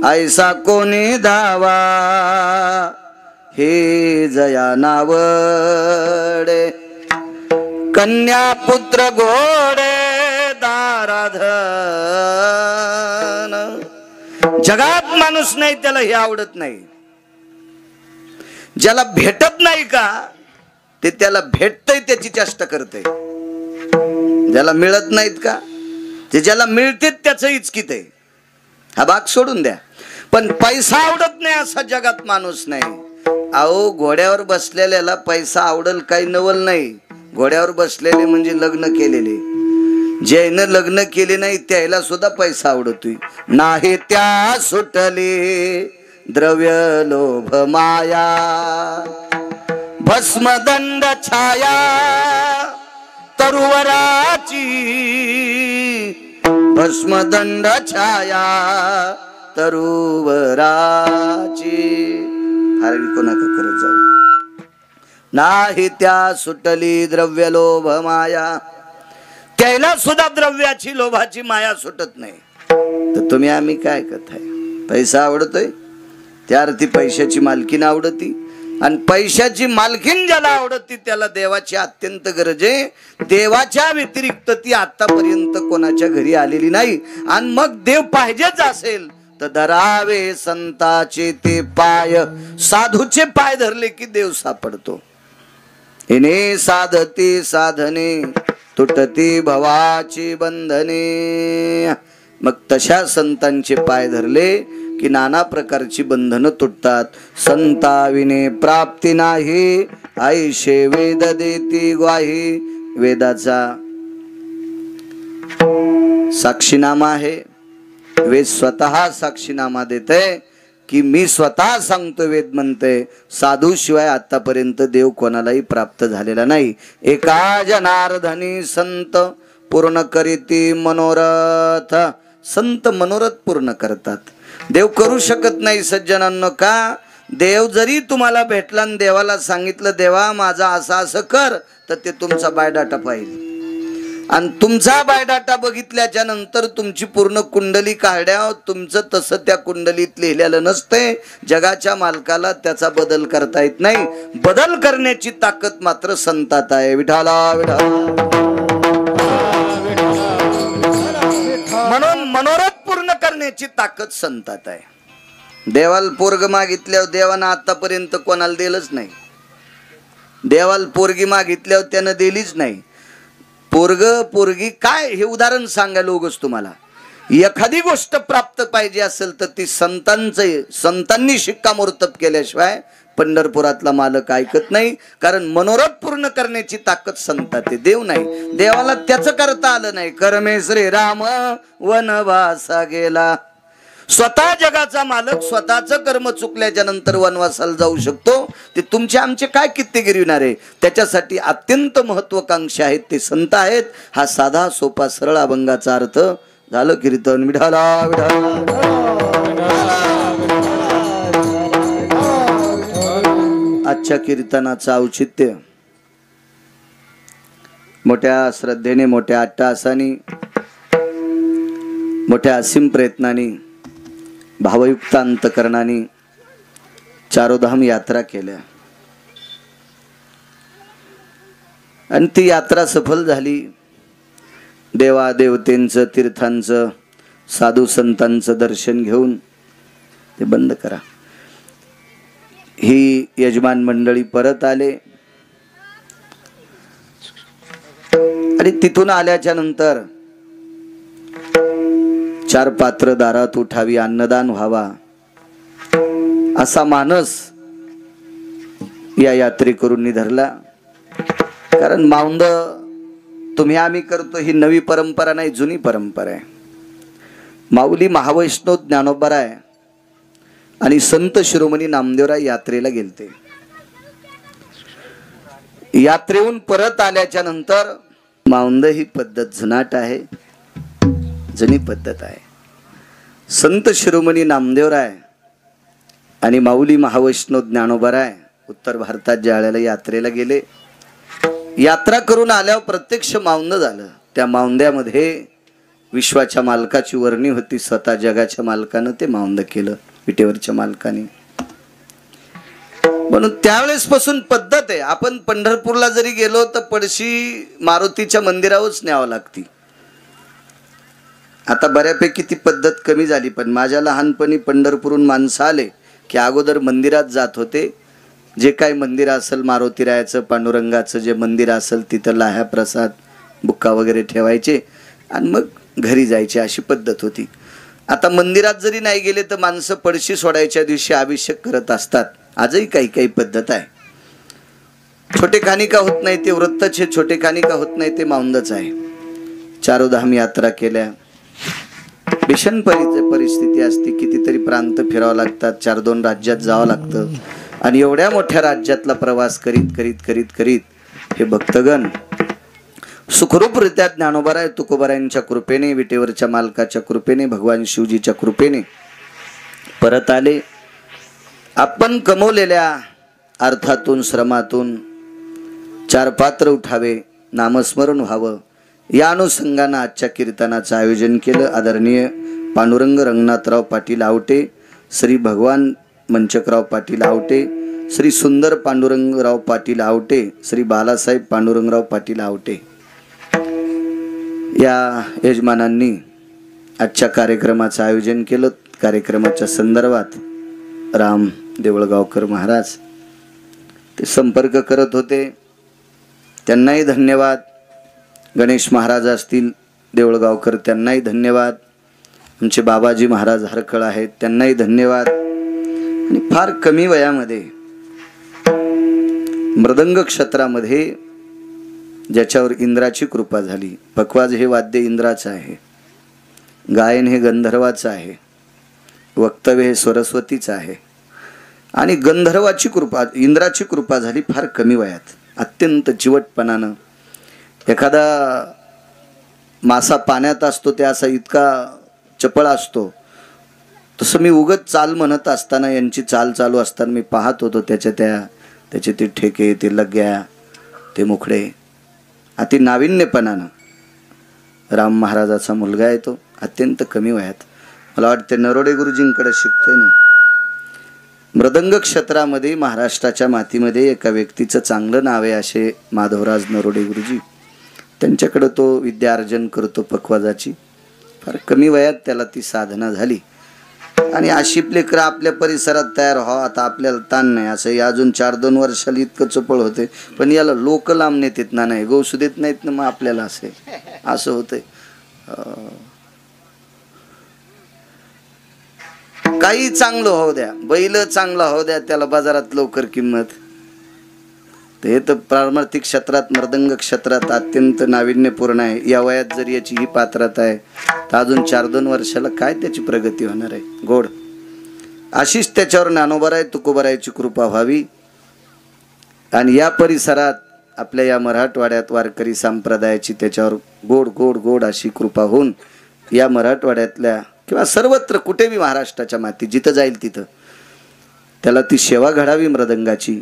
ऐसा कोणी धावा हे जया नावडे कन्या पुत्र घोडे दाराधन। जगात माणूस नाही त्याला हे आवडत नाही, ज्याला भेटत नाही का ते त्याला भेटतय त्याची चेष्टा करते, ज्याला मिळत नाहीत का ते ज्याला मिळते त्याचं इचकित आहे। हा भाग सोडून द्या, पण पैसा आवडत नाही असा जगात माणूस नाही। अहो घोड्यावर बसलेल्याला पैसा आवडल काही नवल नाही, घोड्यावर बसलेले म्हणजे लग्न केलेले, ज्यानं लग्न केले नाही त्याला सुद्धा पैसा आवडतोय। नाही त्या सुटली द्रव्य लोभ माया भस्मदंड छाया तरुवराची भस्मदंड छाया तरुवराची। हरवी नका करत जाऊ। नाही त्या सुटली द्रव्य लोभ माया, त्याला सुद्धा द्रव्याची लोभाची माया सुटत नाही। तर तुम्ही आम्ही काय करताय? पैसा आवडतोय त्या अर्थी पैशाची मालकीन आवडती, आणि पैशाची मालकीन ज्याला आवडती त्याला देवाची अत्यंत गरज आहे। देवाच्या व्यतिरिक्त ती आतापर्यंत कोणाच्या घरी आलेली नाही, आणि मग देव पाहिजेच असेल तर धरावे संताचे ते पाय, साधूचे पाय धरले की देव सापडतो। हिने साधती साधने तुटती भवाची बंधने। मग तशा संतांचे पाय धरले की नाना प्रकारची बंधनं तुटतात। संताविने प्राप्ती नाही आईशे वेद देती ग्वाही। वेदाचा साक्षीनामा आहे, वेद स्वतः साक्षीनामा देते की मी स्वतः सांगतो, वेद म्हणते साधू शिवाय आतापर्यंत देव कोणालाही प्राप्त झालेला नाही। एका जनार्दनी संत पूर्ण करीती मनोरथ। संत मनोरथ पूर्ण करतात, देव करू शकत नाही सज्जनांनो। का? देव जरी तुम्हाला भेटला आणि देवाला सांगितलं देवा माझा असं असं कर, तर ते तुमचा बायोडाटा पाहिजे, आणि तुमचा बायोडाटा बघितल्याच्या नंतर तुमची पूर्ण कुंडली काढ्या तुमचं तसं त्या कुंडलीत लिहिलेलं नसते। जगाच्या मालकाला त्याचा बदल करता येत नाही, बदल करण्याची ताकद मात्र संतात आहे। विठाला विठाला। म्हणून मनोरथ पूर्ण करण्याची ताकद संतात आहे। देवाला पोरग मागितल्यावर देवानं आतापर्यंत कोणाला दिलंच नाही, देवाला पोरगी मागितल्यावर त्यानं दिलीच नाही। पोरग पोरगी काय हे उदाहरण सांगायला उगाच तुम्हाला। एखादी गोष्ट प्राप्त पाहिजे असेल तर ती संतांनी शिक्कामोर्तब केल्याशिवाय पंढरपुरातला मालक ऐकत नाही, कारण मनोरथ पूर्ण करण्याची ताकद संतात आहे, देव नाही। देवाला त्याचं करता आलं नाही। कर्मे श्रीराम वनवासा गेला। स्वतः जगाचा मालक स्वतःच कर्म चुकल्याच्या नंतर वनवासाला जाऊ शकतो, ते तुमचे आमचे काय कित्ते गिरविणार आहे? त्याच्यासाठी अत्यंत महत्वाकांक्षी आहेत ते संत आहेत। हा साधा सोपा सरळ अभंगाचा अर्थ झालं कीर्तन। विठाला विठाला। आजच्या कीर्तनाचं औचित्य मोठ्या श्रद्धेने, मोठ्या अट्टहासाने, मोठ्या असीम प्रयत्नाने, भावयुक्त अंतकरणाने चारोधाम यात्रा केल्या, आणि ती यात्रा सफल झाली। देवा देवतेंचं, तीर्थांचं, साधू संतांचं दर्शन घेऊन ते बंद करा। ही यजमान मंडळी परत आले, आणि तिथून आल्याच्या नंतर 4 पात्र दारात उठावी, अन्नदान व्हावा असा मानस या यात्रेकरूंनी धरला। कारण माऊंद तुम्ही आम्ही करतो ही नवी परंपरा नाही, जुनी परंपरा आहे। माऊली महावैष्णव ज्ञानोबराय आणि संत शिरोमणी नामदेवराय यात्रेला गेलते। यात्रेहून परत आल्याच्या नंतर माऊंद ही पद्धत जुनाट आहे, जुनी पद्धत आहे। संत शिरोमणी नामदेवराय आणि माऊली महावैष्णव ज्ञानोबराय उत्तर भारतात ज्या वेळेला यात्रेला गेले, यात्रा करून आल्यावर प्रत्यक्ष माऊंद झालं। त्या माऊंद्यामध्ये विश्वाच्या मालकाची वर्णी होती, स्वतः जगाच्या मालकानं ते माऊंद केलं, विटेवरच्या मालकाने. म्हणून त्यावेळेस पासून पद्धत आहे. आपण पंढरपूरला जरी गेलो तर पडशी मारुतीच्या मंदिरावरच न्यावं लागती. आता बऱ्यापैकी ती पद्धत कमी झाली, पण माझ्या लहानपणी पंढरपूरहून माणसं आले की अगोदर मंदिरात जात होते. जे काही मंदिर असेल, मारुतीरायाचं, पांडुरंगाचं जे मंदिर असेल तिथं लाह्या, प्रसाद, बुक्का वगैरे ठेवायचे आणि मग घरी जायचे, अशी पद्धत होती. आता मंदिरात जरी नाही गेले तर माणसं पडशी सोडायच्या दिवशी अभिषेक करत असतात. आजही काही काही पद्धत आहे. छोटे कानिका होत नाही ते व्रतच, हे छोटे कानिका होत नाही ते माऊंदच आहे. चारोधाम यात्रा केल्या, भीषण परिस्थिती असते, कितीतरी प्रांत फिरावं लागतात, 4-2 राज्यात जावं लागतं. आणि एवढ्या मोठ्या राज्यातला प्रवास करीत करीत करीत करीत हे भक्तगण सुखरूपरित्या ज्ञानोबाराय तुकोबारायांच्या कृपेने, विटेवरच्या मालकाच्या कृपेने, भगवान शिवजीच्या कृपेने परत आले. आपण कमवलेल्या अर्थातून, श्रमातून 4 पात्र उठावे, नामस्मरण व्हावं, या अनुषंगानं आजच्या कीर्तनाचं आयोजन केलं. आदरणीय पांडुरंग रंगनाथराव पाटील आवटे, श्री भगवान मंचकराव पाटील आवटे, श्री सुंदर पांडुरंगराव पाटील आवटे, श्री बालासाहेब पांडुरंगराव पाटील आवटे या यजमानांनी आजच्या कार्यक्रमाचं आयोजन केलं. कार्यक्रमाच्या संदर्भात राम देवळगावकर महाराज ते संपर्क करत होते, त्यांनाही धन्यवाद. गणेश महाराज असतील देवळगावकर, त्यांनाही धन्यवाद. आमचे बाबाजी महाराज हरकळ आहेत, त्यांनाही धन्यवाद. आणि फार कमी वयामध्ये मृदंग क्षेत्रामध्ये ज्याच्यावर इंद्राची कृपा झाली. पखवाज हे वाद्य इंद्राचं आहे, गायन हे गंधर्वाचं आहे, वक्तव्य हे सरस्वतीचं आहे. आणि गंधर्वाची कृपा, इंद्राची कृपा झाली फार कमी वयात, अत्यंत चिवटपणानं. एखादा मासा पाण्यात असतो ते असा इतका चपळ असतो, तसं मी उगत चाल म्हणत असताना, यांची चाल चालू असताना मी पाहत होतो त्याचे ते ठेके, ते लग्या, ते मुखडे, अति नाविन्यपणानं. राम महाराजाचा मुलगा आहे तो, अत्यंत कमी वयात. मला वाटते नरोडे गुरुजींकडे शिकतोय ना. मृदंग क्षेत्रामध्ये महाराष्ट्राच्या मातीमध्ये एका व्यक्तीचं चांगलं नाव आहे, असे माधवराज नरोडे गुरुजी. त्यांच्याकडं तो विद्या अर्जन करतो पखवाजाची. फार कमी वयात त्याला ती साधना झाली. आणि अशी लेकरं आपल्या परिसरात तयार व्हावं, आता आपल्याला ताण नाही. असं अजून 4-2 वर्षाला इतकं चपळ होते, पण याला लोक लांब नेतात ना, नाही गौसू देत नाहीत ना, मग आपल्याला असं होतंय. काही चांगलं होऊ द्या, बैल चांगला होऊ द्या, त्याला बाजारात लवकर किंमत. हे तर पारमार्थिक क्षेत्रात, मृदंग क्षेत्रात अत्यंत नाविन्यपूर्ण आहे. या वयात जर याची ही पात्रता आहे तर अजून 4-2 वर्षाला काय त्याची प्रगती होणार आहे. गोड अशीच त्याच्यावर ज्ञानोबाराय तुकोबारायची कृपा व्हावी. आणि या परिसरात आपल्या या मराठवाड्यात वारकरी संप्रदायाची त्याच्यावर गोड गोड गोड अशी कृपा होऊन या मराठवाड्यातल्या किंवा सर्वत्र कुठेही महाराष्ट्राच्या माती जिथं जाईल तिथं त्याला ती सेवा घडावी मृदंगाची.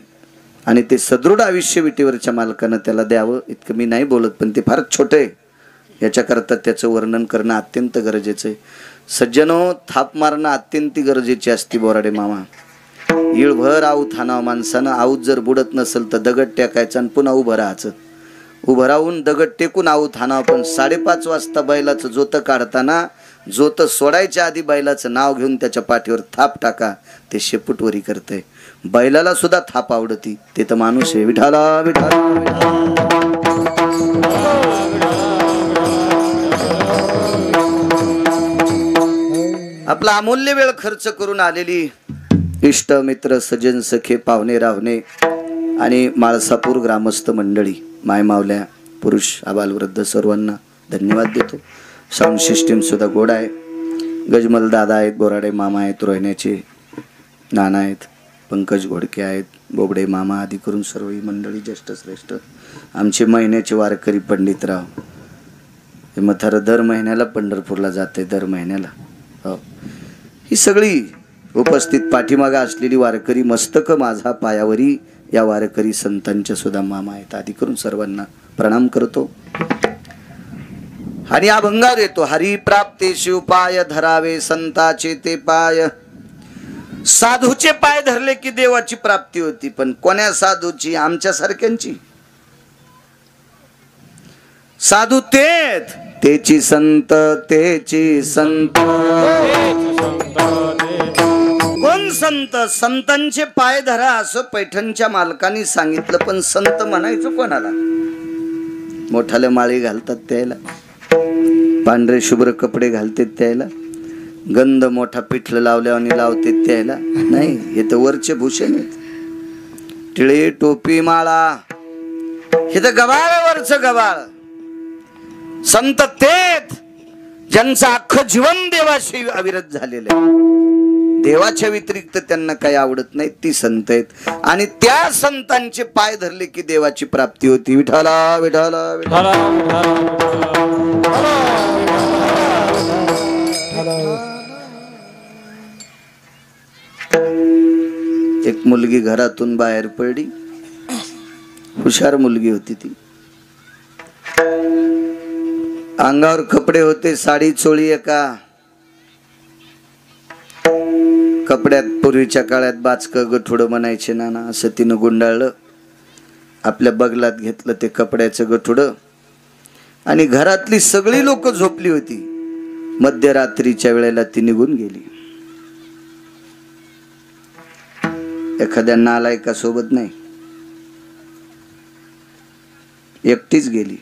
आणि ते सदृढ आयुष्य विटेवरच्या मालकानं त्याला द्यावं. इतकं मी नाही बोलत, पण ते फारच छोटं आहे. याच्याकरता त्याचं वर्णन करणं अत्यंत गरजेचं आहे. सज्जनो, थाप मारणं अत्यंत गरजेची असते. बोराडे मामा, इळभर आऊत हाणावं माणसानं. आऊत जर बुडत नसेल तर दगड टेकायचं आणि पुन्हा उभं राहायचं. उभं राहून दगड टेकून आऊत हाणावं. पण 5:30 वाजता बैलाचं जोतं काढताना जोतं सोडायच्या आधी बैलाचं नाव घेऊन त्याच्या पाठीवर थाप टाका. ते शेपूटवरी करतंय. बैलाला सुद्धा थाप आवडती. ते तर माणूस आहे. विठाला विठाला आपला अमूल्य वेळ खर्च करून आलेली इष्ट मित्र सज्जन सखे पाहुणे राहुणे आणि माळसापूर ग्रामस्थ मंडळी, मायमावल्या, पुरुष आबाल वृद्ध सर्वांना धन्यवाद देतो. साऊंड सिस्टीम सुद्धा गोड आहे. गजमल दादा आहेत, बोराडे मामा आहेत, रोहिण्याचे नाना आहेत, पंकज घोडके आहेत, बोबडे मामा आदी करून सर्व ही मंडळी ज्येष्ठ श्रेष्ठ. आमचे महिन्याचे वारकरी पंडितराव हे म्हातारं दर महिन्याला पंढरपूरला जाते, दर महिन्याला. हो, ही सगळी उपस्थित पाठीमागा असलेली वारकरी, मस्तक माझा पायावरी या वारकरी संतांच्या सुद्धा मामा आहेत आदी करून सर्वांना प्रणाम करतो. आणि अभंगार येतो, हरी प्राप्तीशी उपाय धरावे संताचे ते पाय. साधूचे पाय धरले की देवाची प्राप्ती होती. पण कोण्या साधूची? आमच्या सारख्यांची. साधू तेची संत, तेची संत. कोण संत? संतांचे पाय धरा असं पैठणच्या मालकांनी सांगितलं. पण संत म्हणायचं कोणाला? मोठाले माळी घालतात त्याला, पांढरे शुभ्र कपडे घालतात त्याला, गंध मोठा पिठलं लावल्याने लावते त्याला नाही. हे तर वरचे भूषण आहेत. टिळे टोपी माळा हे तर गबाळावरचं गबाळ. संत तेच ज्यांचं अख्खं जीवन देवाशी अविरत झालेलं आहे. देवाच्या व्यतिरिक्त त्यांना काही आवडत नाही, ती संत आहेत. आणि त्या संतांचे पाय धरले की देवाची प्राप्ती होती. विठाला विठाला विठाला. एक मुलगी घरातून बाहेर पडली. हुशार मुलगी होती ती. अंगावर कपडे होते, साडी चोळी एका कपड्यात. पूर्वीच्या काळात बाचकं गठुडं म्हणायचे नाना, असं तिनं गुंडाळलं. आपल्या बगलात घेतलं ते कपड्याचं गठुडं. आणि घरातली सगळी लोक झोपली होती. मध्यरात्रीच्या वेळेला ती निघून गेली. एखाद्या नालायका सोबत नाही, एकटीच गेली.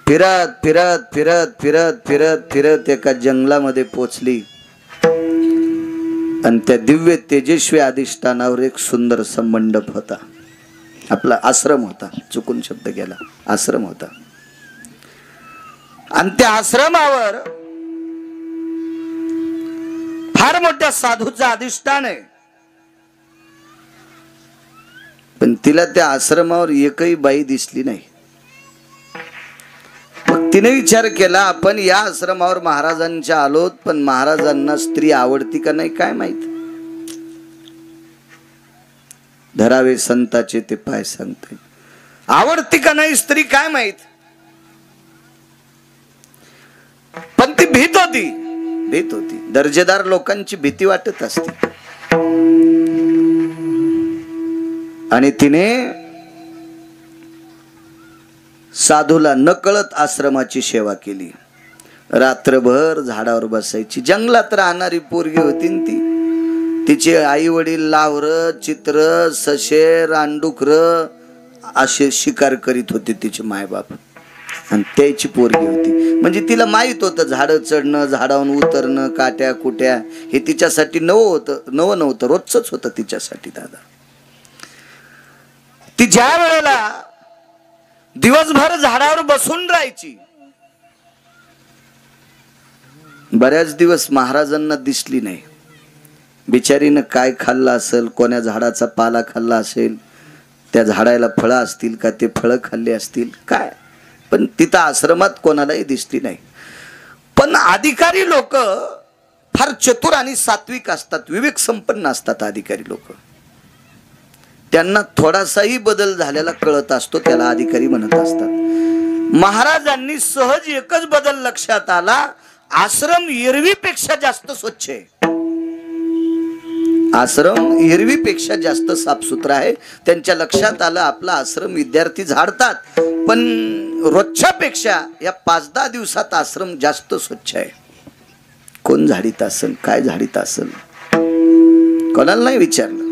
फिरत फिरत फिरत फिरत फिरत फिरत एका जंगलामध्ये पोचली. आणि त्या दिव्य तेजस्वी अधिष्ठानावर एक सुंदर मंडप होता. आपला आश्रम होता, चुकून शब्द गेला, आश्रम होता. आणि त्या आश्रमावर फार मोठ्या साधूचा अधिष्ठान आहे. पण तिला त्या आश्रमावर एकही बाई दिसली नाही. मग तिने विचार केला, आपण या आश्रमावर महाराजांच्या आलोत, पण महाराजांना स्त्री आवडती का नाही काय माहित. धरावे संताचे ते पाय सांगते, आवडती का नाही स्त्री काय माहित. पण ती भीत होती, भीत होती. दर्जेदार लोकांची भीती वाटत असते. आणि तिने साधूला नकळत आश्रमाची सेवा केली. रात्रभर झाडावर बसायची. जंगलात राहणारी पोरगी होती ती. तिचे आई वडील लावर, चित्र, सशे, रानडुकर असे शिकार करीत होते तिचे मायबाप. आणि त्याची पोरगी होती. म्हणजे तिला माहित होतं झाडं चढणं, झाडावरून उतरणं, काट्या कुट्या हे तिच्यासाठी नवं नव्हतं, रोजच होतं तिच्यासाठी. दादा ती ज्या वेळेला दिवसभर झाडावर बसून राहायची, बऱ्याच दिवस महाराजांना दिसली नाही. बिचारीनं काय खाल्लं असेल, कोण्या झाडाचा पाला खाल्ला असेल, त्या झाडाला फळं असतील का, ते फळं खाल्ले असतील काय, पण तिथं आश्रमात कोणालाही दिसली नाही. पण अधिकारी लोक फार चतुर आणि सात्विक असतात, विवेक संपन्न असतात अधिकारी लोक. त्यांना थोडासाही बदल झालेला कळत असतो, त्याला अधिकारी म्हणत असतात. महाराजांनी सहज एकच बदल लक्षात आला, आश्रम एरवीपेक्षा जास्त स्वच्छ आहे. आश्रम एरवीपेक्षा जास्त साफसुथरा आहे. त्यांच्या लक्षात आलं आपला आश्रम विद्यार्थी झाडतात, पण रोजच्या पेक्षा या 5-10 दिवसात आश्रम जास्त स्वच्छ आहे. कोण झाडीत असेल, काय झाडीत असेल, कोणाला नाही विचारलं.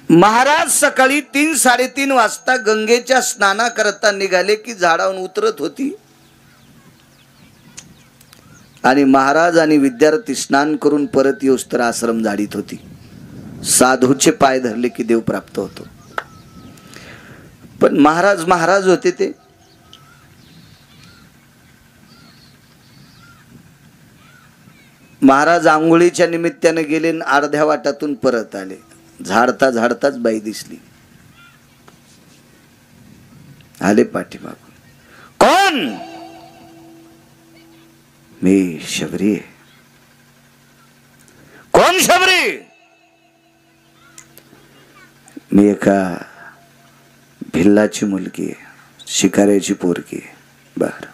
महाराज सकाळी 3-3:30 वाजता गंगेच्या स्नानाकरता निघाले की झाडावरून उतरत होती. आणि महाराज आणि विद्यार्थी स्नान करून परत येऊस तर आश्रम झाडीत होती. साधूचे पाय धरले की देव प्राप्त होतो. पण महाराज होते ते. महाराज आंघोळीच्या निमित्ताने गेले, अर्ध्या वाटातून परत आले. झाडता झाडताच बाई दिसली. आले पाठीमागून. कोण? मी शबरी आहे. कोण शबरी? मी एका भिल्लाची मुलगी आहे, शिकाऱ्याची पोरगी आहे. बर,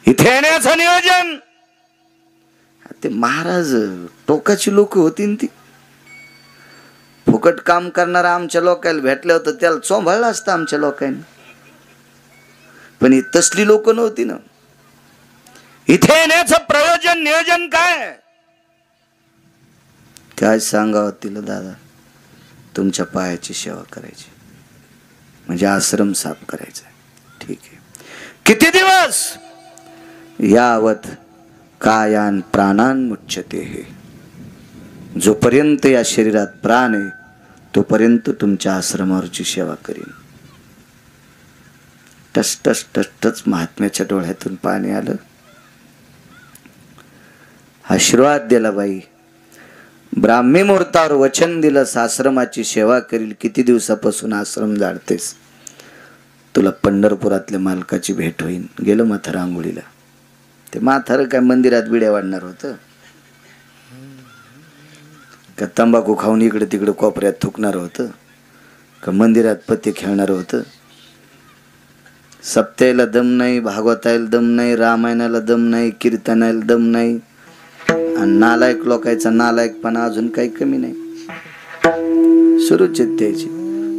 इथे येण्याचं नियोजन, ते महाराज टोकाची लोक होती ती. फुकट काम करणारा आमच्या लोकांना भेटलं होतं त्याला चोंभाळलं असतं आमच्या लोकांनी, पण ही तसली लोक नव्हती ना. इथे येण्याचं प्रयोजन नियोजन काय काय सांगावं तिला दादा. तुमच्या पायाची सेवा करायची म्हणजे आश्रम साफ करायचा. ठीक आहे, किती दिवस? यावत कायान प्राणान मुच्यते. हे जोपर्यंत या शरीरात प्राण आहे तोपर्यंत तुमच्या आश्रमावरची सेवा करीन. टस टस टस टच महात्म्याच्या डोळ्यातून पाणी आलं. आशीर्वाद दिला बाई. ब्राह्मी मुहूर्तावर वचन दिलं, आश्रमाची सेवा करील. किती दिवसापासून आश्रम जाळतेस? तुला पंढरपुरातल्या मालकाची भेट होईल. गेलं म्हातारं आंघोळीला. ते म्हातारं काय मंदिरात बिड्या वाढणार होतं का? तंबाखू खाऊन इकडे तिकडे कोपऱ्यात थुकणार होतं का? मंदिरात पत्ते खेळणार होतं? सप्त्याला दम नाही, भागवतायला दम नाही, रामायणाला दम नाही, कीर्तनाला दम नाही, आणि नालायक लोकांचा नालायकपणा अजून काही कमी नाही. सुरूच आहेत त्याची.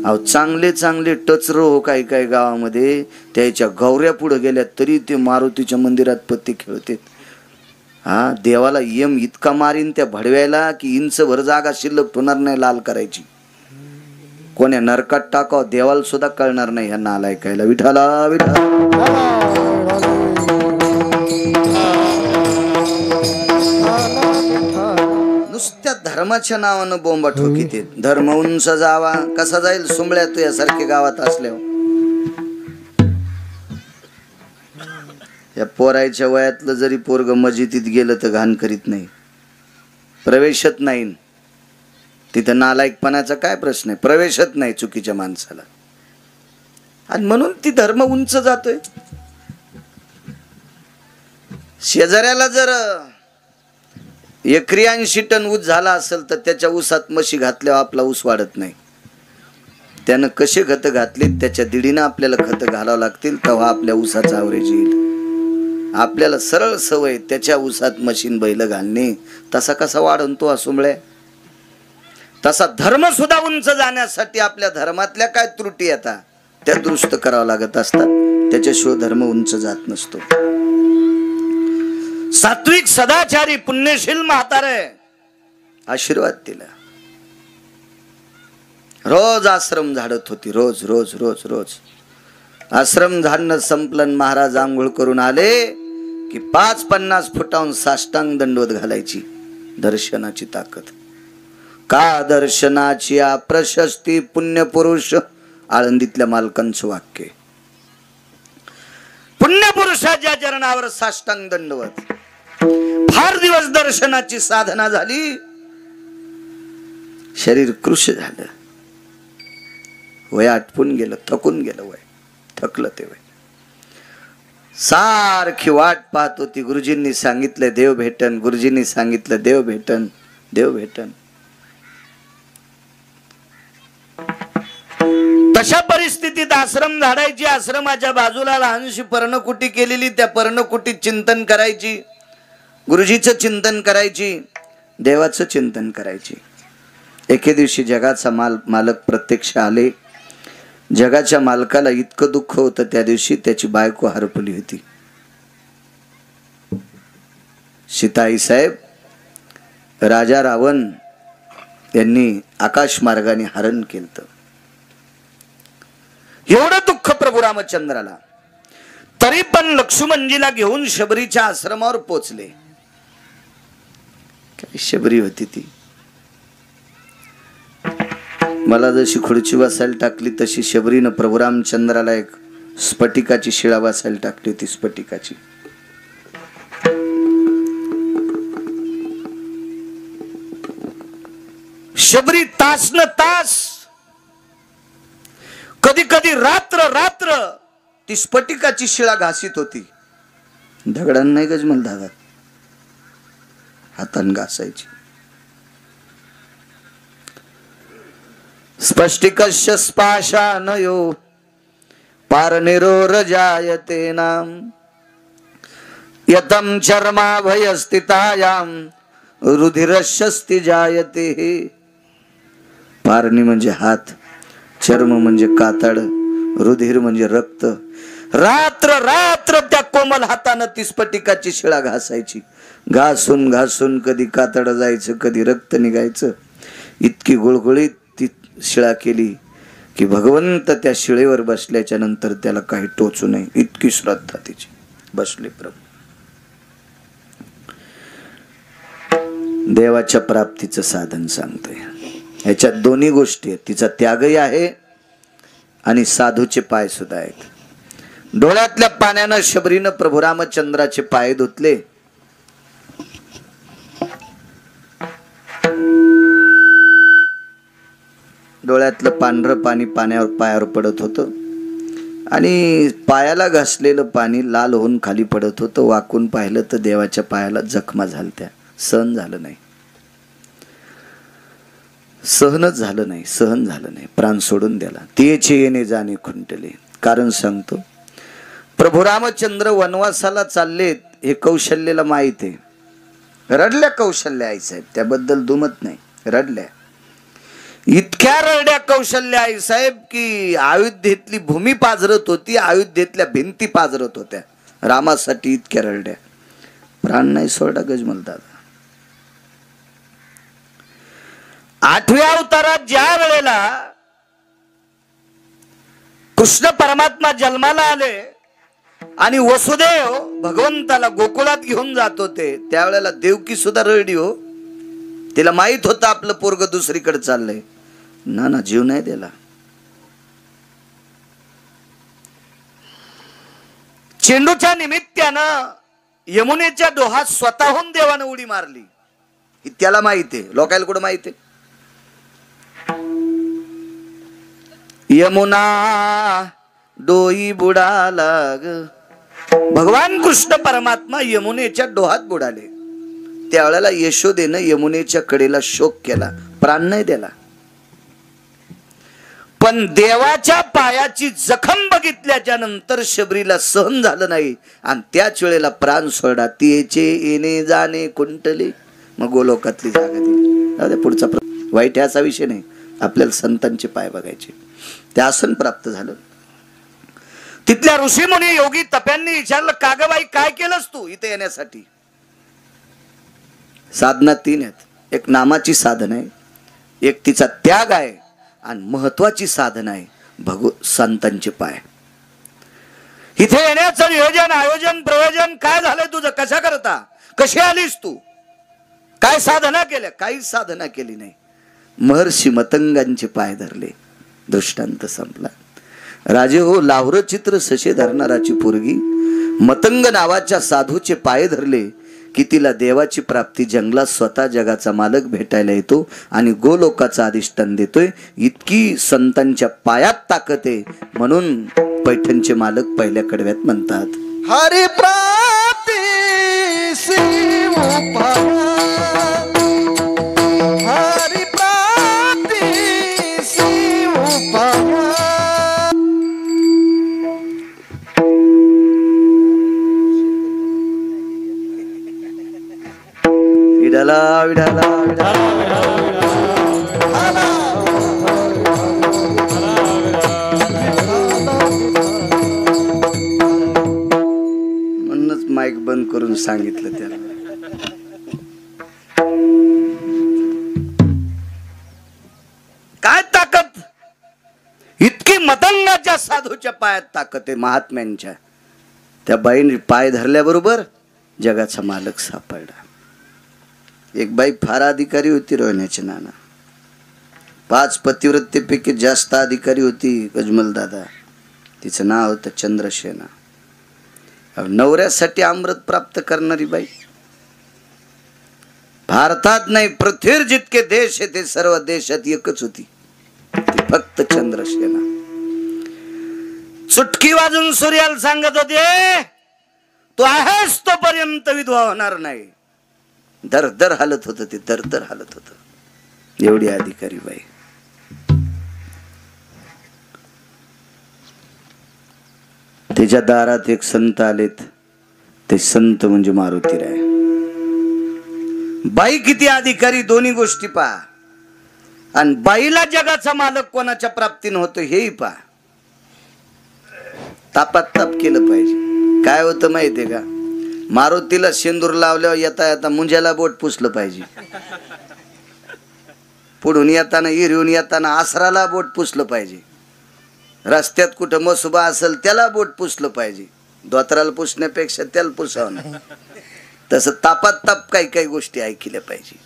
अहो चांगले चांगले टचरो हो काही काही गावामध्ये त्याच्या गौऱ्या पुढे गेल्या तरी ते मारुतीच्या मंदिरात पत्ते खेळतात. हा, देवाला यम इतका मारीन त्या भडव्याला की इंचभर जागा शिल्लक होणार नाही लाल करायची. कोण्या नरकात टाकाव देवाला सुद्धा कळणार नाही ह्या नालायकायला. विठाला विठा. नुसत्या धर्माच्या नावानं बोंबा ठोकीत. धर्म उंच जावा कसा जाईल सुंबळ्या तू यासारख्या गावात असल्यावर. या पोरायच्या वयातलं जरी पोरग मस्जिदीत गेलं तर घाण करीत नाही, प्रवेशत नाही. तिथं नालायकपणाचा काय प्रश्न आहे? प्रवेशत नाही चुकीच्या माणसाला. आणि म्हणून ती धर्म उंच जातोय. शेजाऱ्याला जर एकरी 80 टन ऊस झाला असेल तर त्याच्या ऊसात म्हशी घातल्यावर आपला ऊस वाढत नाही. त्यानं कसे खत घातले त्याच्या दीडीनं आपल्याला खत घालावं लागतील तेव्हा आपल्या ऊसाचा ॲव्हरेज येईल. आपल्याला सरळ सवय त्याच्या ऊसात मशीन बैल घालणे, तसा कसा वाढन तो असुंबळ्या? तसा धर्म सुद्धा उंच जाण्यासाठी आपल्या धर्मातल्या काय त्रुटी येतात त्या दुरुस्त करावं लागत असतात. त्याच्याशिवाय धर्म उंच जात नसतो. सात्विक सदाचारी पुण्यशील म्हातारे आशीर्वाद दिला. रोज आश्रम झाडत होती. रोज रोज रोज रोज आश्रम झाडणं संपलन. महाराज आंघोळ करून आले की 50-50 फुटाहून साष्टांग दंडवत घालायची. दर्शनाची ताकद. का दर्शनाची प्रशस्ती पुण्यपुरुष. आळंदीतल्या मालकांचं वाक्य. पुण्यपुरुषाच्या चरणावर साष्टांग दंडवत. फार दिवस दर्शनाची साधना झाली. शरीर कृश झालं. वय आटपून गेलं, थकून गेलं. वय थकलं ते वय. सारखी वाट पाहत होती. गुरुजींनी सांगितलं देव भेटन, गुरुजींनी सांगितलं देव भेटन, देव भेटन. तशा परिस्थितीत आश्रम झाडायची. आश्रमाच्या बाजूला लहानशी पर्णकुटी केलेली. त्या पर्णकुटीत चिंतन करायची. गुरुजीचं चिंतन करायची, देवाचं चिंतन करायची. एके दिवशी जगाचा मालक प्रत्यक्ष आले. जगाच्या मालकाला इतकं दुःख होतं त्या दिवशी. त्याची बायको हरपली होती. सीताई साहेब, राजा रावण यांनी आकाश मार्गाने हरण केलं. एवढं दुःख प्रभू रामचंद्राला. तरी पण लक्ष्मणजीला घेऊन शबरीच्या आश्रमावर पोचले. काय शबरी होती ती. मला जशी खुर्ची बसायला टाकली तशी शबरीनं प्रभू रामचंद्राला एक स्फटिकाची शिळा बसायला टाकली होती. स्फटिकाची. शबरी तास न तास, कधी कधी रात्र रात्र ती स्फटिकाची शिळा घासीत होती. दगडांना नाही गजमल धागात, हातान घासायची. स्फटिकस्य स्पाशानयो पारनिरोरजायते नाम यतम चर्माभयस्थितायाम रुधिरशस्ति जायते. पारणी म्हणजे हात, चर्म म्हणजे कातड, रुधिर म्हणजे रक्त. रात्र रात्र त्या कोमल हातानं ती स्फटिकाची शिळा घासायची. घासून घासून कधी कातड जायचं, कधी रक्त निघायचं. इतकी गुळगुळीत ती शिळा केली की भगवंत त्या शिळेवर बसल्याच्या नंतर त्याला काही टोचू नये इतकी श्रद्धा तिची. बसले प्रभू. देवाच्या प्राप्तीचं साधन सांगतोय. ह्याच्यात दोन्ही गोष्टी आहेत. तिचा त्यागही आहे आणि साधूचे पाय सुद्धा आहेत. डोळ्यातल्या पाण्यानं शबरीनं प्रभू रामचंद्राचे पाय धुतले. डोळ्यातलं पांढरं पाणी पायावर पडत होतं आणि पायाला घासलेलं पाणी लाल होऊन खाली पडत होतं. वाकून पाहिलं तर देवाच्या पायाला जखमा झालत्या. सहन झालं नाही, सहनच झालं नाही, सहन झालं नाही. प्राण सोडून द्याला. तेचे येणे जाणे खुंटले. कारण सांगतो, प्रभू रामचंद्र वनवासाला चाललेत हे कौशल्याला माहित आहे. रडल्या कौशल्या आई साहेब, त्याबद्दल दुमत नाही. रडल्या, इतक्या रडल्या कौशल्या आई साहेब की अयोध्येतली भूमी पाजरत होती, अयोध्येतल्या भिंती पाजरत होत्या. रामासाठी इतक्या रडल्या. प्राण नाही सोडा गजमल दादा. 8व्या अवतारात ज्या वेळेला कृष्ण परमात्मा जन्माला आले आणि वसुदेव भगवंताला गोकुळात घेऊन जात होते, त्यावेळेला देवकी सुद्धा रडली हो. तिला माहित होतं आपलं पोरग दुसरीकडे चाललंय. ना जीव नाही दिला. चेंडूच्या निमित्तानं यमुनेच्या डोहात स्वतःहून देवानं उडी मारली. त्याला माहिती आहे, लोकांना कुठं माहिती आहे. यमुना डोई बुडाला ग. भगवान कृष्ण परमात्मा यमुनेच्या डोहात बुडाले. त्यावेळेला यशोदेनं यमुनेच्या कडेला शोक केला, प्राण नाही दिला. पण देवाच्या पायाची जखम बघितल्याच्या नंतर शबरीला सहन झालं नाही आणि त्याच वेळेला प्राण सोडा. तिचे येणे जाणे कुंटले. मग गोलोकातली जागा दिली. पुढचा वाईट याचा विषय नाही, आपल्याला संतांचे पाय बघायचे. ते आसन प्राप्त झालं. तिथल्या ऋषीमुनी योगी तप्यांनी विचारलं, कागबाई काय केलंस तू इथे येण्यासाठी? साधना 3 आहेत. एक नामाची साधना आहे, एक तिचा त्याग आहे आणि महत्वाची साधना आहे संतांचे पाय. इथे येण्याचं नियोजन, आयोजन, प्रयोजन काय झालंय तुझं? कशा करता? कशी आलीस तू? काय साधना केल्या? काहीच साधना केली नाही. महर्षी मतंगांचे पाय धरले. दृष्टांत संपला. राजे हो, लावरं चित्र सशे धरणाराची पोरगी मतंग नावाच्या साधूचे पाय धरले की तिला देवाची प्राप्ती, जंगलात स्वतः जगाचा मालक भेटायला येतो आणि गोलोकाचा अधिष्ठान देतोय. इतकी संतांच्या पायात ताकद आहे. म्हणून पैठणचे मालक पहिल्या कडव्यात म्हणतात, हरी प्राप्ती हरी प्राप्ती विडाला विडाला म्हणूनच माईक बंद करून सांगितलं त्याला. काय ताकद? इतकी मतंगाच्या साधूच्या पायात ताकद आहे, महात्म्यांच्या. त्या बाईने पाय धरल्याबरोबर जगाचा मालक सापडला. एक बाई फार अधिकारी होती रोहण्याची नाना. 5 पतिव्रतेपैकी जास्त अधिकारी होती गजमल दादा. तिचं नाव होतं चंद्रसेना. नवऱ्यासाठी अमृत प्राप्त करणारी बाई. भारतात नाही, पृथ्वीवर जितके देश आहे ते सर्व देशात एकच होती, ती फक्त चंद्रसेना. चुटकी वाजून सूर्याला सांगत होते, तू आहेस तोपर्यंत विधवा होणार नाही. दर दर हालत होत, ते दर दर हालत होत. एवढी अधिकारी बाई. त्याच्या दारात एक संत आलेत. ते संत म्हणजे मारुतीराय. बाई किती अधिकारी दोन्ही गोष्टी पहा. आणि बाईला जगाचा मालक कोणाच्या प्राप्तीने होतो हेही पहा. तापात ताप केलं पाहिजे. काय होतं माहितीये का, मारुतीला शेंदूर लावल्यावर येता येता मुंज्याला बोट पुसलं पाहिजे. पुढून येताना हिरवून येताना आसराला बोट पुसलं पाहिजे. रस्त्यात कुठं मसुबा असेल त्याला बोट पुसलं पाहिजे. धोत्राला पुसण्यापेक्षा त्याला पुसावं नाही. तसं तापात ताप काही काही गोष्टी ऐकल्या पाहिजे.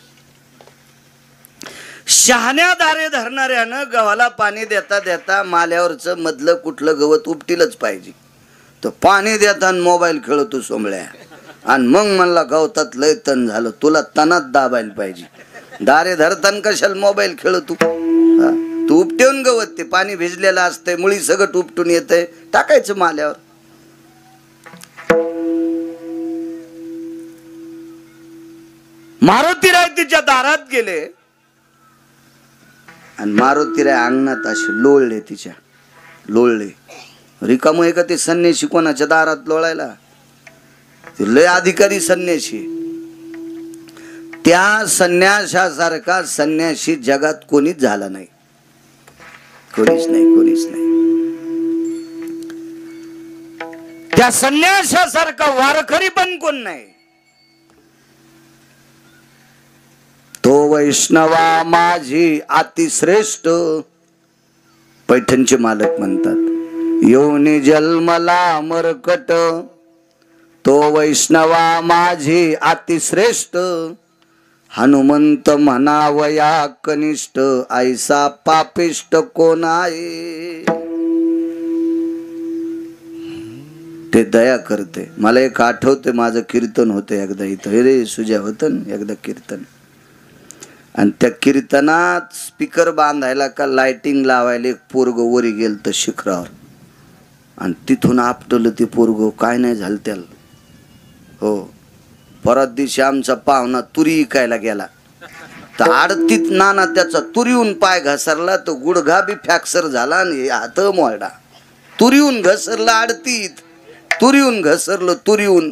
शहाण्या दारे धरणाऱ्यानं गव्हाला पाणी देता देता माल्यावरचं मधलं कुठलं गवत उपटीलच पाहिजे. तो पाणी देताना मोबाईल खेळतो सोमळ्या. आणि मग म्हणला गवतात लय तण झालं, तुला तणात दाबायला पाहिजे. दारे धरताना कशाला मोबाईल खेळतो. तू उपटेऊन गवत, ते पाणी भिजलेलं असतंय, मुळी सगळं उपटून येतंय, टाकायचं माल्यावर. मारुतीराय तिच्या दारात गेले आणि मारुतीराय अंगणात असे लोळले. तिच्या लोळले. रिकाम आहे का ते संन्याशी कोणाच्या दारात लोळायला. ते लय अधिकारी संन्याशी. त्या संन्यासासारखा संन्याशी जगात कोणीच झाला नाही. कोणीच नाही, कोणीच नाही. त्या संन्यासासारखा वारकरी पण कोण नाही. तो वैष्णवा माझी अतिश्रेष्ठ. पैठणचे मालक म्हणतात, योनी जन्मला मरकट. तो वैष्णवा माझी अतिश्रेष्ठ. हनुमंत म्हणावया कनिष्ठ. ऐसा पापिष्ट कोण आहे. ते दया करते. मला एक आठवते, माझं कीर्तन होतं एकदा इथं. हे रे सुजा होतं एकदा कीर्तन. आणि त्या कीर्तनात स्पीकर बांधायला का लाइटिंग लावायला एक पोरग वरी गेल तर शिखरावर. आणि तिथून आपटलं ते पोरग. काय नाही झालं त्याला. हो, परत दिवशी आमचा पाहुणा तुरी इकायला गेला. तर आडतीत नाना त्याचा तुरीहून पाय घसरला. तो गुडघा बी फ्रॅक्चर झाला आणि हात मोडला. तुरीहून घसरला आडतीत. तुरीहून घसरलं. तुरीहून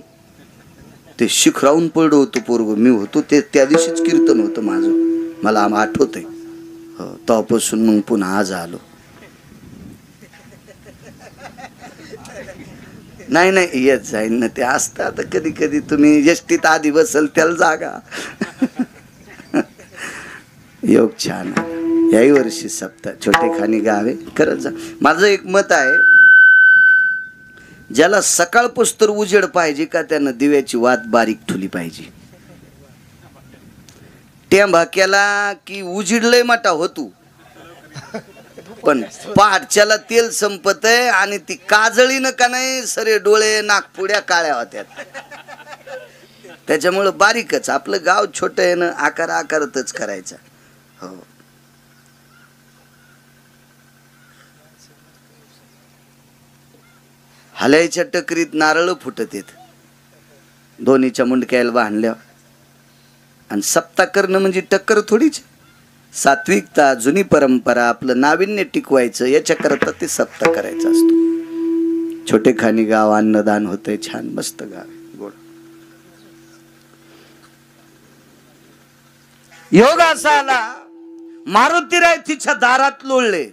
ते शिखरावून पडलं होतं पोरग. मी होतो ते त्या दिवशीच कीर्तन होतं माझं. मला आठवतंय. हो, तेव्हापासून मग पुन्हा आज आलो. नाही नाही येत जाईन ना. ते असतात कधी कधी. तुम्ही एसटीत आधी बसल त्याला जागा. योग छान. याही वर्षी सप्ताह छोटेखानी गावे करत जा. माझं एक मत आहे, ज्याला सकाळ पुस्तर उजेड पाहिजे का त्यानं दिव्याची वात बारीक ठुली पाहिजे. टेंभा केला की उजिडलंय मोठा होतो, पण पाठच्याला तेल संपत आहे आणि ती काजळीनं का नाही सरे डोळे नाकपुड्या काळ्या होत्यात. त्याच्यामुळं बारीकच. आपलं गाव छोटं आहे ना, आकार आकारतच करायचा. हो, हल्याच्या टकरीत नारळ फुटत येत दोन्हीच्या मुंडक्याला बांधल्या. आणि सप्ताह करणं म्हणजे टक्कर थोडीच. सात्विकता, जुनी परंपरा, आपलं नाविन्य टिकवायचं याच्याकरता ते सप्ताह करायचा असतो. छोटेखानी गाव, अन्नदान होतंय. छान मस्त गाव, गोड. योग असा आला, मारुतीराय तिच्या दारात लोळले.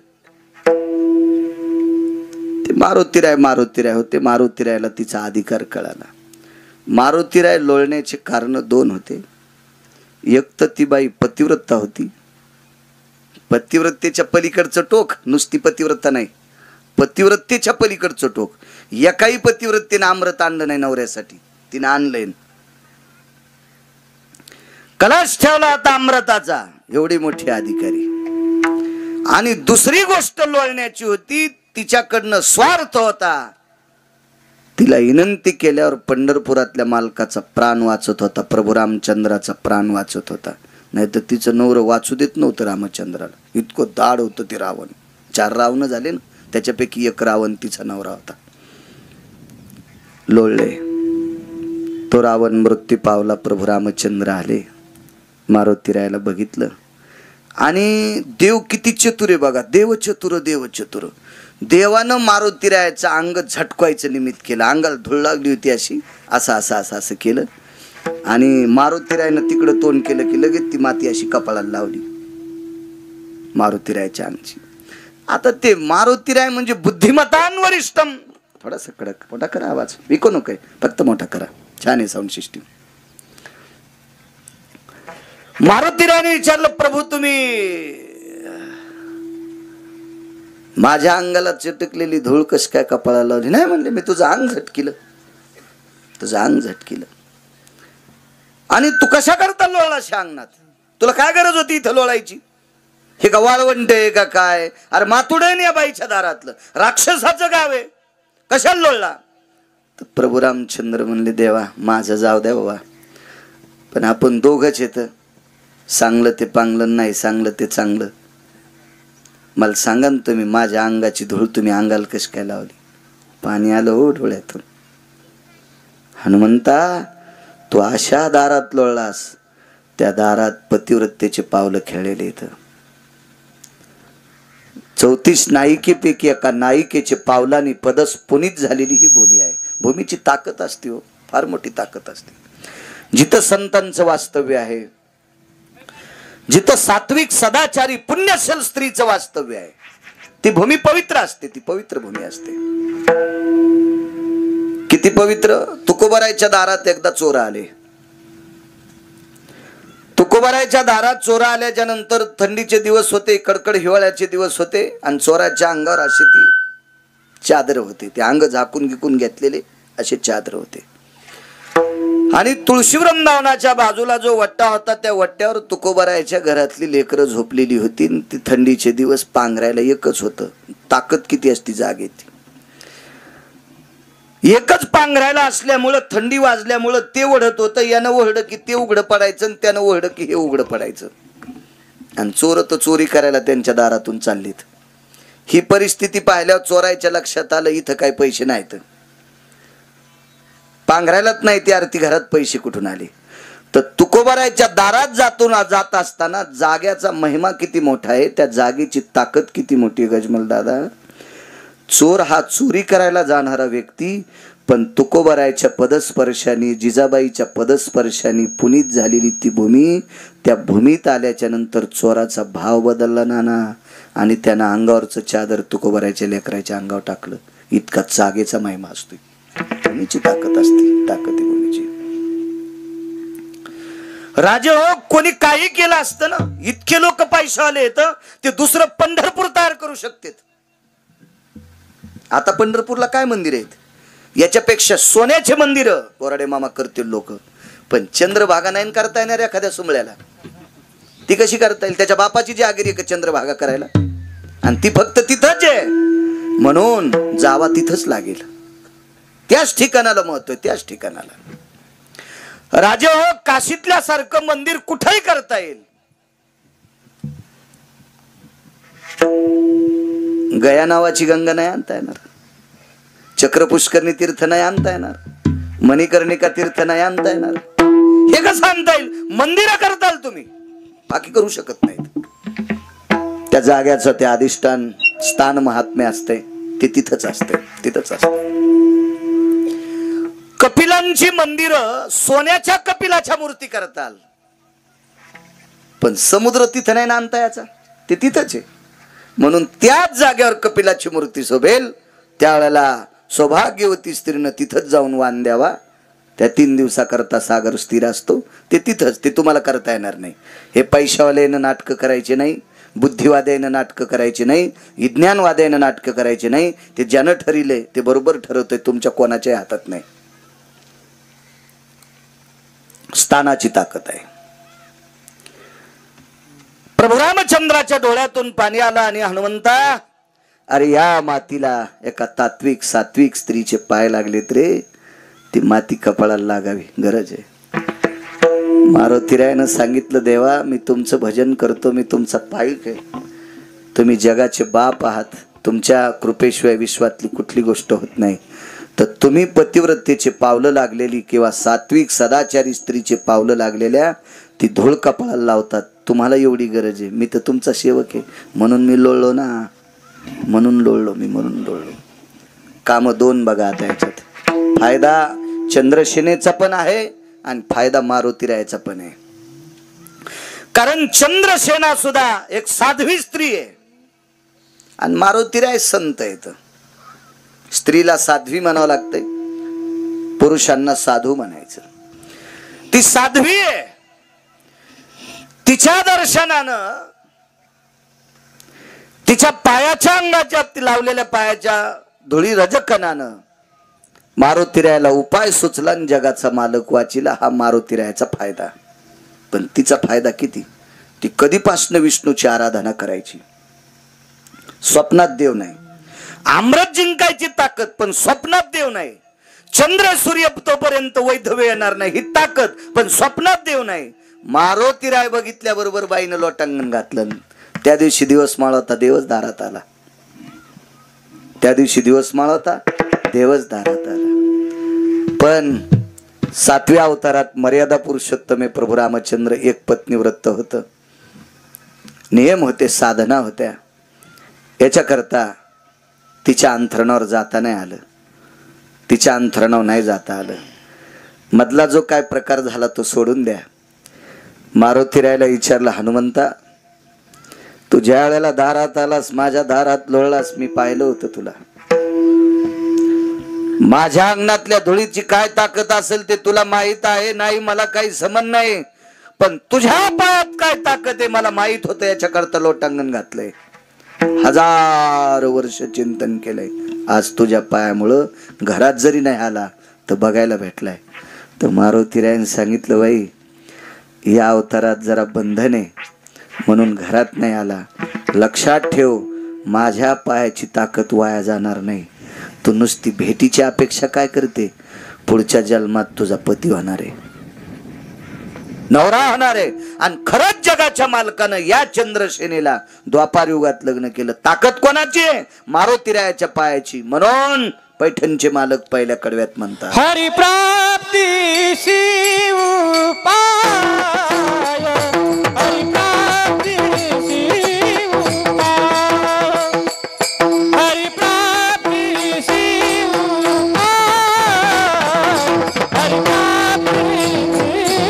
ते मारुतीराय होते. मारुतीरायला तिचा अधिकार कळाला. मारुतीराय लोळण्याचे कारण दोन होते. एक तर ती बाई पतिव्रता होती. पतिव्रतेच्या पलीकडचं टोक. नुसती पतिव्रता नाही, पतिव्रतेच्या पलीकडचं टोक. एकाही पतिव्रतेने अमृत आणलं नाही नवऱ्यासाठी, तिने आणलंय. कलश ठेवला होता अमृताचा. एवढी मोठी अधिकारी. आणि दुसरी गोष्ट लोळण्याची होती, तिच्याकडनं स्वार्थ होता. तिला विनंती केल्यावर पंढरपुरातल्या मालकाचा प्राण वाचत होता. प्रभू रामचंद्राचा प्राण वाचत होता. नाही तर तिचं नवरं वाचू देत नव्हतं रामचंद्राला. इतकं दाढ होतं ते रावण. 4 रावण झाले ना, त्याच्यापैकी एक रावण तिचा नवरा होता. लोळले. तो रावण मृत्यू पावला. प्रभू रामचंद्र आले. मारुतीरायला बघितलं. आणि देव किती चतुर आहे बघा. देव चतुर, देव चतुर. देवानं मारुतीरायाचं अंग झटकवायचं निमित्त केलं. अंगाला धूळ लागली होती अशी, असं केलं आणि मारुतीरायानं तिकडं तोंड केलं की लगेच ती माती अशी कपाळाला लावली मारुतीरायाच्या अंगची. आता ते मारुतीराय म्हणजे बुद्धिमतान वरिष्ठम. थोडासा कडक मोठा करा आवाज, विको नको फक्त मोठा करा. छान आहे साऊंड सिस्टीम. मारुतीरायाने विचारलं, प्रभू तुम्ही माझ्या अंगाला चिटकलेली धूळ कस काय कपाळाला लावली? नाही म्हणले, मी तुझं अंग झटकिलं, तुझं अंग झटकिलं. आणि तू कशा करता लोळाशा अंगणात? तुला काय गरज होती इथं लोळायची? हे का वाळवंट आहे का काय? अरे मातुड आहे या बाईच्या दारातलं, राक्षसाचं गाव आहे, कशाला लोळला? तर प्रभू रामचंद्र म्हणले, देवा माझं जाऊ द्या बाबा, पण आपण दोघंच येत, चांगलं ते पांगलं, नाही चांगलं ते चांगलं. मला सांगा ना तुम्ही, माझ्या अंगाची धूळ तुम्ही अंगाला कशी काय लावली? पाणी आलं हो डोळ्यातून. हनुमंता तू अशा दारात लोळलास, त्या दारात पतिव्रतेचे पावलं खेळलेले इथं. 34 नायिकेपैकी एका नायिकेचे पावलांनी पदस पुनीत झालेली ही भूमी आहे. भूमीची ताकद असते हो, फार मोठी ताकद असते. जिथं संतांचं वास्तव्य आहे, जिथं सात्विक सदाचारी पुण्यशील स्त्रीचं वास्तव्य आहे, ती भूमी पवित्र असते, ती पवित्र भूमी असते. किती पवित्र! तुकोबारायच्या दारात एकदा चोर आले. तुकोबारायच्या दारात चोरा आल्याच्या नंतर थंडीचे दिवस होते, कडकड हिवाळ्याचे दिवस होते आणि चोराच्या अंगावर अशी ती चादर होते, ते अंग झाकून गिकून घेतलेले असे चादर होते. आणि तुळशी वृंदावनाच्या बाजूला जो वट्टा होता, त्या वट्ट्यावर तुकोबारायच्या घरातली लेकरं झोपलेली होती. ती थंडीचे दिवस पांघरायला एकच होतं. ताकद किती असती जागेत, एकच पांघरायला असल्यामुळं, थंडी वाजल्यामुळं ते ओढत होतं. यानं ओढलं की ते उघडं पडायचं आणि त्यानं ओढलं की हे उघडं पडायचं. आणि चोर तर चोरी करायला त्यांच्या दारातून चाललीत. ही परिस्थिती पाहिल्यावर चोरायच्या लक्षात आलं, इथं काही पैसे नाहीत, पांघरायलाच नाही ती आरती, घरात पैसे कुठून आले? तर तुकोबारायच्या दारात जात असताना जाग्याचा महिमा किती मोठा आहे, त्या जागेची ताकद किती मोठी आहे गजमल दादा. चोर हा चोरी करायला जाणारा व्यक्ती, पण तुकोबारायच्या पदस्पर्शाने, जिजाबाईच्या पदस्पर्शाने पुनीत झालेली ती भूमी, त्या भूमीत आल्याच्या नंतर चोराचा भाव बदलला नाना, आणि त्यानं अंगावरचं चादर तुकोबारायच्या लेकराच्या अंगावर टाकलं. इतका जागेचा महिमा असतो, भूमीची ताकद असते, ताकद आहे भूमीची. राजे हो, कोणी काही केलं असतं ना, इतके लोक पैसे आले तर ते दुसरं पंढरपूर तयार करू शकतात. आता पंढरपूरला काय मंदिर आहेत, याच्यापेक्षा सोन्याचे मंदिर बोराडे मामा करतील लोक. पण चंद्रभागा नाही करता येणार एखाद्या सुमळ्याला, ती कशी करता येईल? त्याच्या बापाची जागीर आहे का चंद्रभागा करायला? आणि ती फक्त तिथंच आहे, म्हणून जावा तिथंच लागेल. त्याच ठिकाणाला महत्व आहे, त्याच ठिकाणाला. राजे हो, काशीतल्या सारखं मंदिर कुठेही करता येईल. गया नावाची गंगा नाही आणता येणार, चक्र पुष्करणी तीर्थ नाही आणता येणार, मणिकर्णिका तीर्थ नाही आणता येणार. हे कसं आणता येईल? मंदिर करताल तुम्ही, बाकी करू शकत नाहीत. त्या जाग्याचं ते अधिष्ठान स्थान महात्म्य असते, ते तिथंच असते, तिथंच असते. कपिलांची मंदिरं सोन्याच्या कपिलाच्या मूर्ती करताल, पण समुद्र तिथं नाही आणता याचा, ते तिथंच आहे. म्हणून त्याच जागेवर कपिलाची मूर्ती शोभेल, त्यावेळेला सौभाग्यवती स्त्रीनं तिथंच जाऊन वाण द्यावा. त्या 3 दिवसाकरता सागर स्थिर असतो, ते तिथंच, ते तुम्हाला करता येणार नाही. हे पैशावाल्यानं नाटकं करायचे नाही, बुद्धिवाद्यानं नाटकं करायचे नाही, विज्ञानवाद्यानं नाटकं करायचे नाही. ते ज्यानं ठरिले ते बरोबर ठरवतंय, तुमच्या कोणाच्याही हातात नाही. स्थानाची ताकद आहे. प्रभू रामचंद्राच्या डोळ्यातून पाणी आलं आणि हनुमंता, अरे या मातीला एका तात्विक सात्विक स्त्रीचे पाय लागलेत रे, ती माती कपाळाला लागावी, गरज आहे. मारुतीरायानं सांगितलं, देवा मी तुमचं भजन करतो, मी तुमचा पाईक आहे, तुम्ही जगाचे बाप आहात, तुमच्या कृपेशिवाय विश्वातली कुठली गोष्ट होत नाही. तर तुम्ही पतिव्रतेचे पावलं लागलेली किंवा सात्विक सदाचारी स्त्रीचे पावलं लागलेल्या ती धूळ कपाळाला लावतात. तुम्हाला एवढी गरज आहे, मी तर तुमचा सेवक आहे, म्हणून मी लोळलो ना. म्हणून लोळलो मी, म्हणून लोळलो. काम दोन बघा आता याच्यात. फायदा चंद्रसेनेचा पण आहे आणि फायदा मारुतीरायाचा पण आहे. कारण चंद्रसेना सुद्धा एक साध्वी स्त्री आहे आणि मारुतीराय संत आहेत. स्त्रीला साध्वी म्हणावं लागतंय, पुरुषांना साधू म्हणायचं. ती साध्वी आहे. तिच्या दर्शनानं, तिच्या पायाच्या अंगाच्या लावलेल्या पायाच्या धुळी रजकणानं मारुतीरायाला उपाय सुचला आणि जगाचा मालक वाचिला. हा मारुतीरायाचा फायदा. पण तिचा फायदा किती? ती कधीपासून विष्णूची आराधना करायची. स्वप्नात देव नाही. आम्रत जिंकायची ताकद, पण स्वप्नात देव नाही. चंद्र सूर्य तोपर्यंत वैधव्य येणार नाही ही ताकद, पण स्वप्नात देव नाही. मारुतीराय बघितल्याबरोबर बाईनं लोटांगण घातलं. त्या दिवशी दिवस माळ होता, देवच दारात आला. त्या दिवशी दिवस माळ होता, देवच दारात आला. पण 7व्या अवतारात मर्यादा पुरुषोत्तम आहे प्रभू रामचंद्र. एक पत्नी व्रत होतं, नियम होते, साधना होत्या. याच्याकरता तिच्या अंथरणावर जाता नाही आलं. तिच्या अंथरणावर नाही जाता आलं. मधला जो काय प्रकार झाला तो सोडून द्या. मारुतीरायाला विचारलं, हनुमंता तू ज्या वेळेला दारात आलास, माझ्या दारात लोळलास, मी पाहिलं होतं तुला. माझ्या अंगणातल्या धुळीची काय ताकद असेल ते तुला माहित आहे. नाही मला काही समज नाही, पण तुझ्या पायात काय ताकद आहे मला माहित होतं. याच्याकरता लोटांगण घातलंय, 1000 वर्ष चिंतन केलंय. आज तुझ्या पायामुळं घरात जरी नाही आला तर बघायला भेटलाय. तर मारुतीरायाने सांगितलं, बाई या अवतारात जरा बंधन आहे म्हणून घरात नाही आला. लक्षात ठेव, माझ्या पायाची ताकद वाया जाणार नाही. तू नुसती भेटीची अपेक्षा काय करते? पुढच्या जन्मात तुझा पती होणार आहे, नवरा होणार आहे. आणि खरंच जगाच्या मालकानं या चंद्रसेनेला द्वापार युगात लग्न केलं. ताकद कोणाची आहे? मारुतीरायाच्या पायाची. म्हणून पैठणचे मालक पहिल्या कडव्यात म्हणतात, हरिप्राप्ती शिव पाय, हरिप्राप्ती शिव पाय, हरिप्राप्ती शिव पाय, हरिप्राप्ती शिव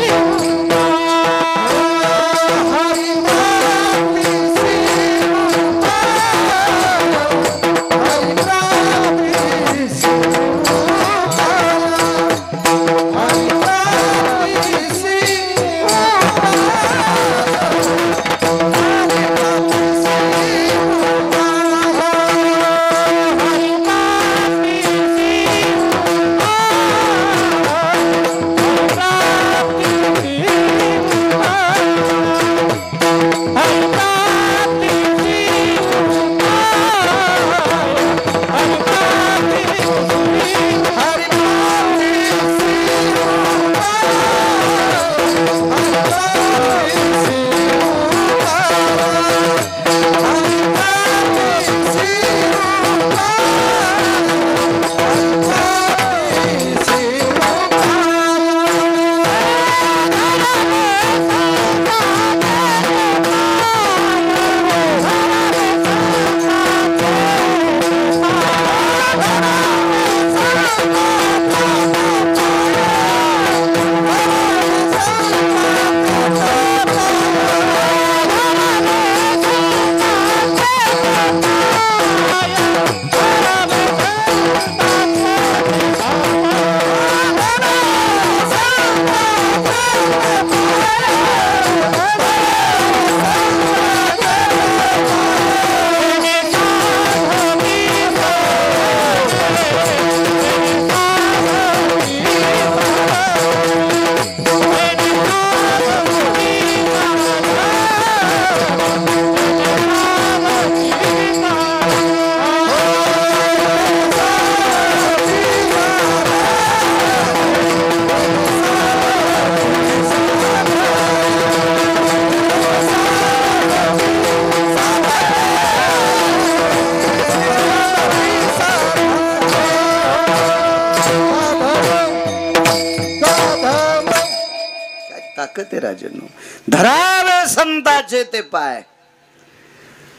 ताकद आहे राजनो. धरावे संताचे ते पाय.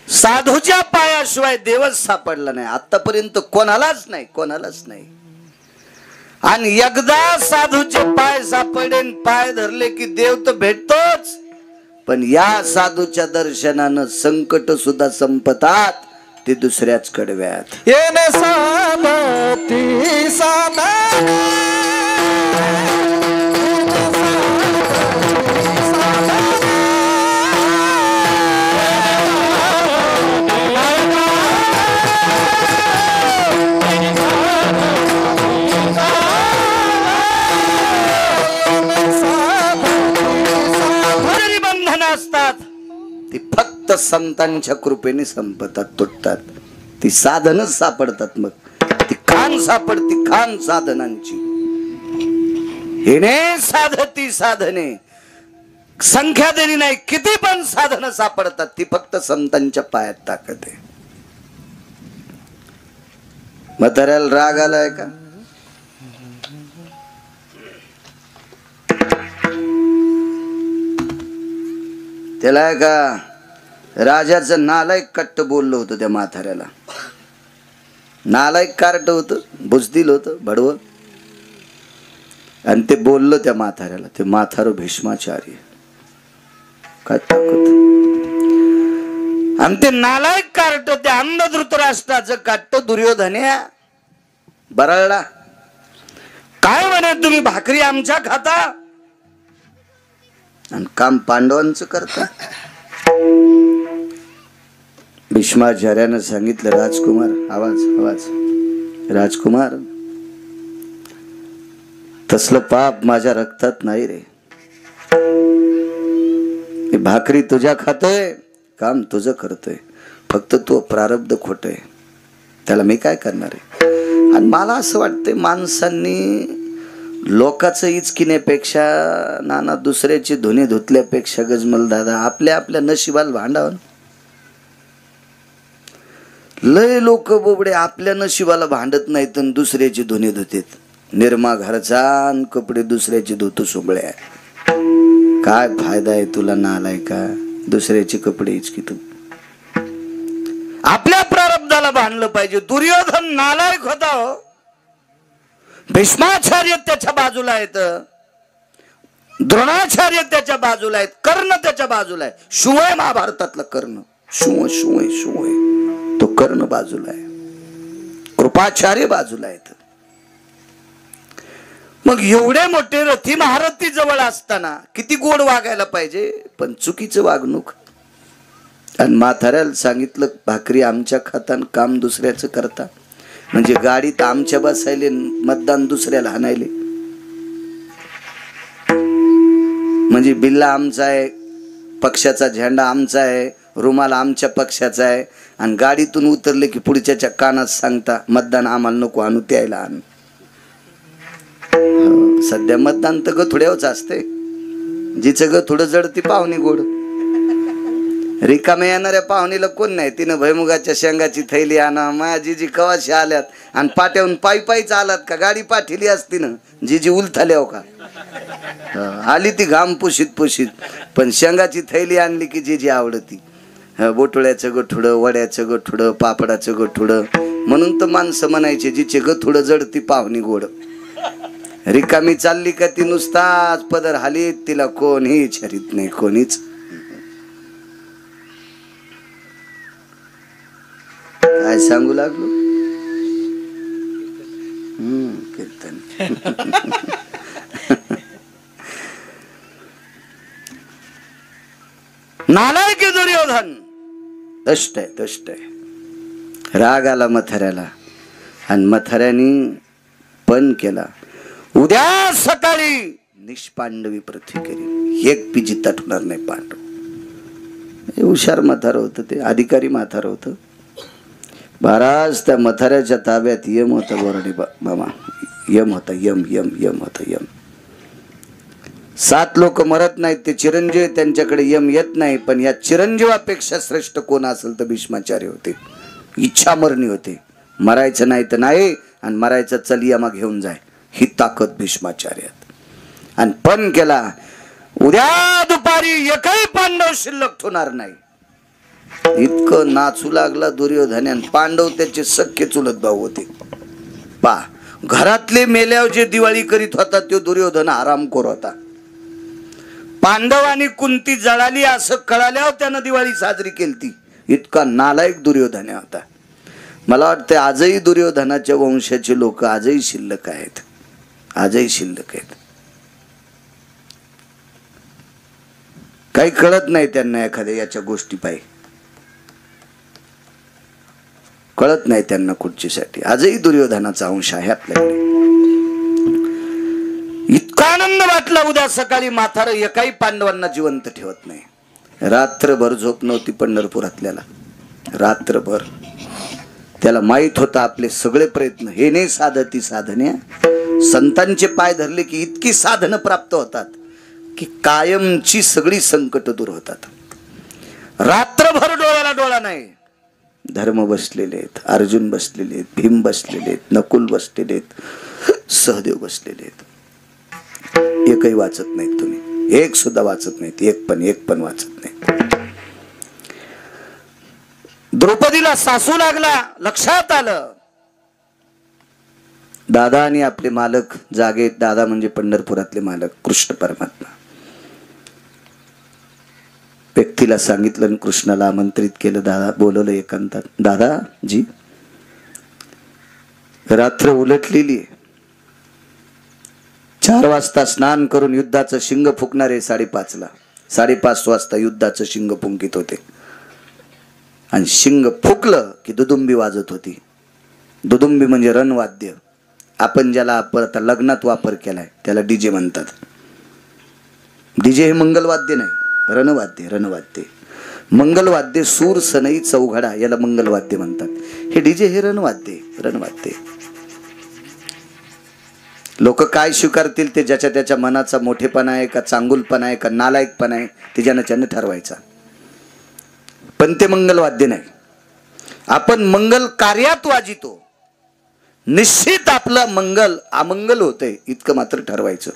साधूच्या पायाशिवाय देवच सापडला नाही आतापर्यंत, कोणालाच नाही, कोणालाच नाही. आणि एकदा साधूचे पाय सापडे, पाय धरले की देव तर भेटतोच. पण या साधूच्या दर्शनानं संकट सुद्धा संपतात, ते दुसऱ्याच कडव्यात. येणे साधती साधा ती फक्त संतांच्या कृपेने संपतात, तुटतात. ती साधनच सापडतात. मग ती खान सापडती, खान साधनांची. हिने साधती साधने, संख्या देणी नाही, किती पण साधनं सापडतात. ती फक्त संतांच्या पायात ताकद आहे. म्हाताऱ्याला राग आलाय का? त्याला का राजाचं नालायक कट्ट बोललं होतं त्या म्हाताऱ्याला. नालायक कार्ट होतं, बुजदिल होतं, भडवं. आणि ते बोललं त्या म्हाताऱ्याला. ते म्हातारं भीष्माचार्य, काय ताकद. आणि ते नालायक कार्ट त्या अंध धृतराष्ट्राचं काट्ट दुर्योधन्या बरळला. काय म्हणे, तुम्ही भाकरी आमच्या खाता आणि काम पांडवांचं करता. भीष्माचार्यानं सांगितलं, राजकुमार, आवाज आवाज, राजकुमार, तसलं पाप माझ्या रक्तात नाही रे. मी भाकरी तुझ्या खातोय, काम तुझं करतोय, फक्त तो प्रारब्ध खोटय, त्याला मी काय करणार आहे. आणि मला असं वाटतंय, माणसांनी लोकांचं इचकिण्यापेक्षा, नाना दुसऱ्याची धुणे धुतल्यापेक्षा, गजमल दादा, आपल्या आपल्या नशिबाला भांडावं. लय लोक बोबडे आपल्या नशिबाला भांडत नाहीत आणि दुसऱ्याची धुणे धुतेत. निर्मा घरचा कपडे दुसऱ्याची धुतो सोबळ्या. काय फायदा आहे तुला नालाय का, दुसऱ्याचे कपडे इचकी तू. आपल्या प्रारब्धाला भांडलं पाहिजे. दुर्योधन नालायक होता हो. भीष्माचार्य त्याच्या बाजूला आहेत, द्रोणाचार्य त्याच्या बाजूला आहेत, कर्ण त्याच्या बाजूला आहे. शिवय महाभारतातला कर्ण, शिव शिव शिव, तो कर्ण बाजूला आहे, कृपाचार्य बाजूला आहेत. मग एवढे मोठे रथी महारथी जवळ असताना किती गोड वागायला पाहिजे, पण चुकीचं वागणूक. आणि म्हाताऱ्याला सांगितलं, भाकरी आमच्या खातान, काम दुसऱ्याचं करता. म्हणजे गाडीत आमच्या बसायले, मतदान दुसऱ्याला हाणायले. म्हणजे बिल्ला आमचा आहे, पक्षाचा झेंडा आमचा आहे, रुमाल आमच्या पक्षाचा आहे, आणि गाडीतून उतरले की पुढच्याच्या कानात सांगता, मतदान आम्हाला नको आणू, त्याला आण. सध्या मतदान तर गथुड्यावच असते. जिचं गथुडं जड ती पाहुणी गोड. रिकामे येणाऱ्या पाहुणीला कोण नाही. तिनं भैमुगाच्या शेंगाची थैली आणा, माया जीजी कवाशी आल्यात, आणि पाट्याहून पायी पायीच आलात का, गाडी पाठीली असती ना, जीजी उलथाल्या हो का. आली ती घाम पुशीत पुशीत, पण शेंगाची थैली आणली की जीजी आवडती. बोटुळ्याचं गठुडं, वड्याचं गठुडं, पापडाचं गठुडं. म्हणून तर माणसं म्हणायचे, जिचे गठुडं जड ती पाहुणी गोड. रिकामी चालली का ती नुसताच पदर हालीत, तिला कोणी विचारित नाही, कोणीच. काय सांगू लागलो, कीर्तन. नालायक दुर्योधन, दष्ट आहे, दष्ट आहे. राग आला मथऱ्याला, आणि मथऱ्यानी पण केला, उद्या सकाळी निष्पांडवी पृथ्वी करी, एक बी जिता ठेवणार नाही पांडव. हुशार म्हातारं होतं ते, अधिकारी म्हातारं होतं. महाराज त्या म्हाताऱ्याच्या ताब्यात यम होता. बोराडी मामा, यम होता, यम यम यम होता, यम. 7 लोक मरत नाहीत, ते चिरंजीव, त्यांच्याकडे यम येत नाही. पण या चिरंजीवापेक्षा श्रेष्ठ कोण असेल तर भीष्माचार्य होते. इच्छा मरणी होते, मरायचं नाही तर नाही, आणि मरायचं चल यमा घेऊन जाय, ही ताकद भीष्माचार्यात. आणि पण केला, उद्या दुपारी एकही पांडव शिल्लक ठेवणार नाही. इतकं नाचू लागला दुर्योधनान. पांडव त्याचे सख्खे चुलत भाऊ होते. पा घरातले मेल्यावर जे दिवाळी करीत होता तो दुर्योधन आरामखोर होता. पांडव आणि कुंती जळाली असं कळाल्यावर त्यानं दिवाळी साजरी केली. इतका नालायक दुर्योधन होता. मला वाटतं आजही दुर्योधनाच्या वंशाचे लोक आजही शिल्लक आहेत. आजही शिल्लक आहेत. काही कळत नाही त्यांना एखाद्या याच्या गोष्टी पायी. कळत नाही त्यांना कुठचीसाठी. आजही दुर्योधनाचा अंश आहे आपल्याकडे. इतका आनंद वाटला. उद्या सकाळी म्हातारं एकाही पांडवांना जिवंत ठेवत नाही. रात्रभर झोप नव्हती पंढरपुरातल्याला. रात्रभर. त्याला माहित होता आपले सगळे प्रयत्न हे नाही साधती साधने. संतांचे पाय धरले की इतकी साधनं प्राप्त होतात की कायमची सगळी संकट दूर होतात. रात्रभर डोळ्याला डोळा नाही. धर्म बसलेले आहेत, अर्जुन बसलेले आहेत, भीम बसलेले आहेत, नकुल बसलेले आहेत, सहदेव बसलेले आहेत. एकही वाचत नाहीत तुम्ही. एक सुद्धा वाचत नाहीत. एक पण वाचत नाही. द्रौपदीला सासू लागला. लक्षात आलं दादा आणि आपले मालक जागे. दादा म्हणजे पंढरपुरातले मालक कृष्ण परमात्मा. व्यक्तीला सांगितलं आणि कृष्णाला आमंत्रित केलं. दादा बोलवलं एकांतात. दादा जी रात्र उलटलेली आहे. 4 वाजता स्नान करून युद्धाचं शिंग फुकणारे 5:30ला. 5:30 वाजता युद्धाचं शिंग फुंकित होते. आणि शिंग फुकलं की दुदुंबी वाजत होती. दुदुंबी म्हणजे रणवाद्य. आपण ज्याला आता लग्नात वापर केलाय त्याला डीजे म्हणतात. डीजे हे मंगलवाद्य नाही, रणवाद्य. रणवाद्य मंगलवाद्य सूर सनई चौघडा याला मंगलवाद्य म्हणतात. हे डीजे हे रणवाद्य. रणवाद्य. लोक काय स्वीकारतील ते ज्याच्या त्याच्या मनाचा मोठेपणा आहे का चांगुलपणा आहे का नालायकपणा आहे ते ज्यानं ठरवायचा. पण ते मंगलवाद्य नाही. आपण मंगल कार्यात वाजितो. निश्चित आपलं मंगल अमंगल होतंय इतकं मात्र ठरवायचं.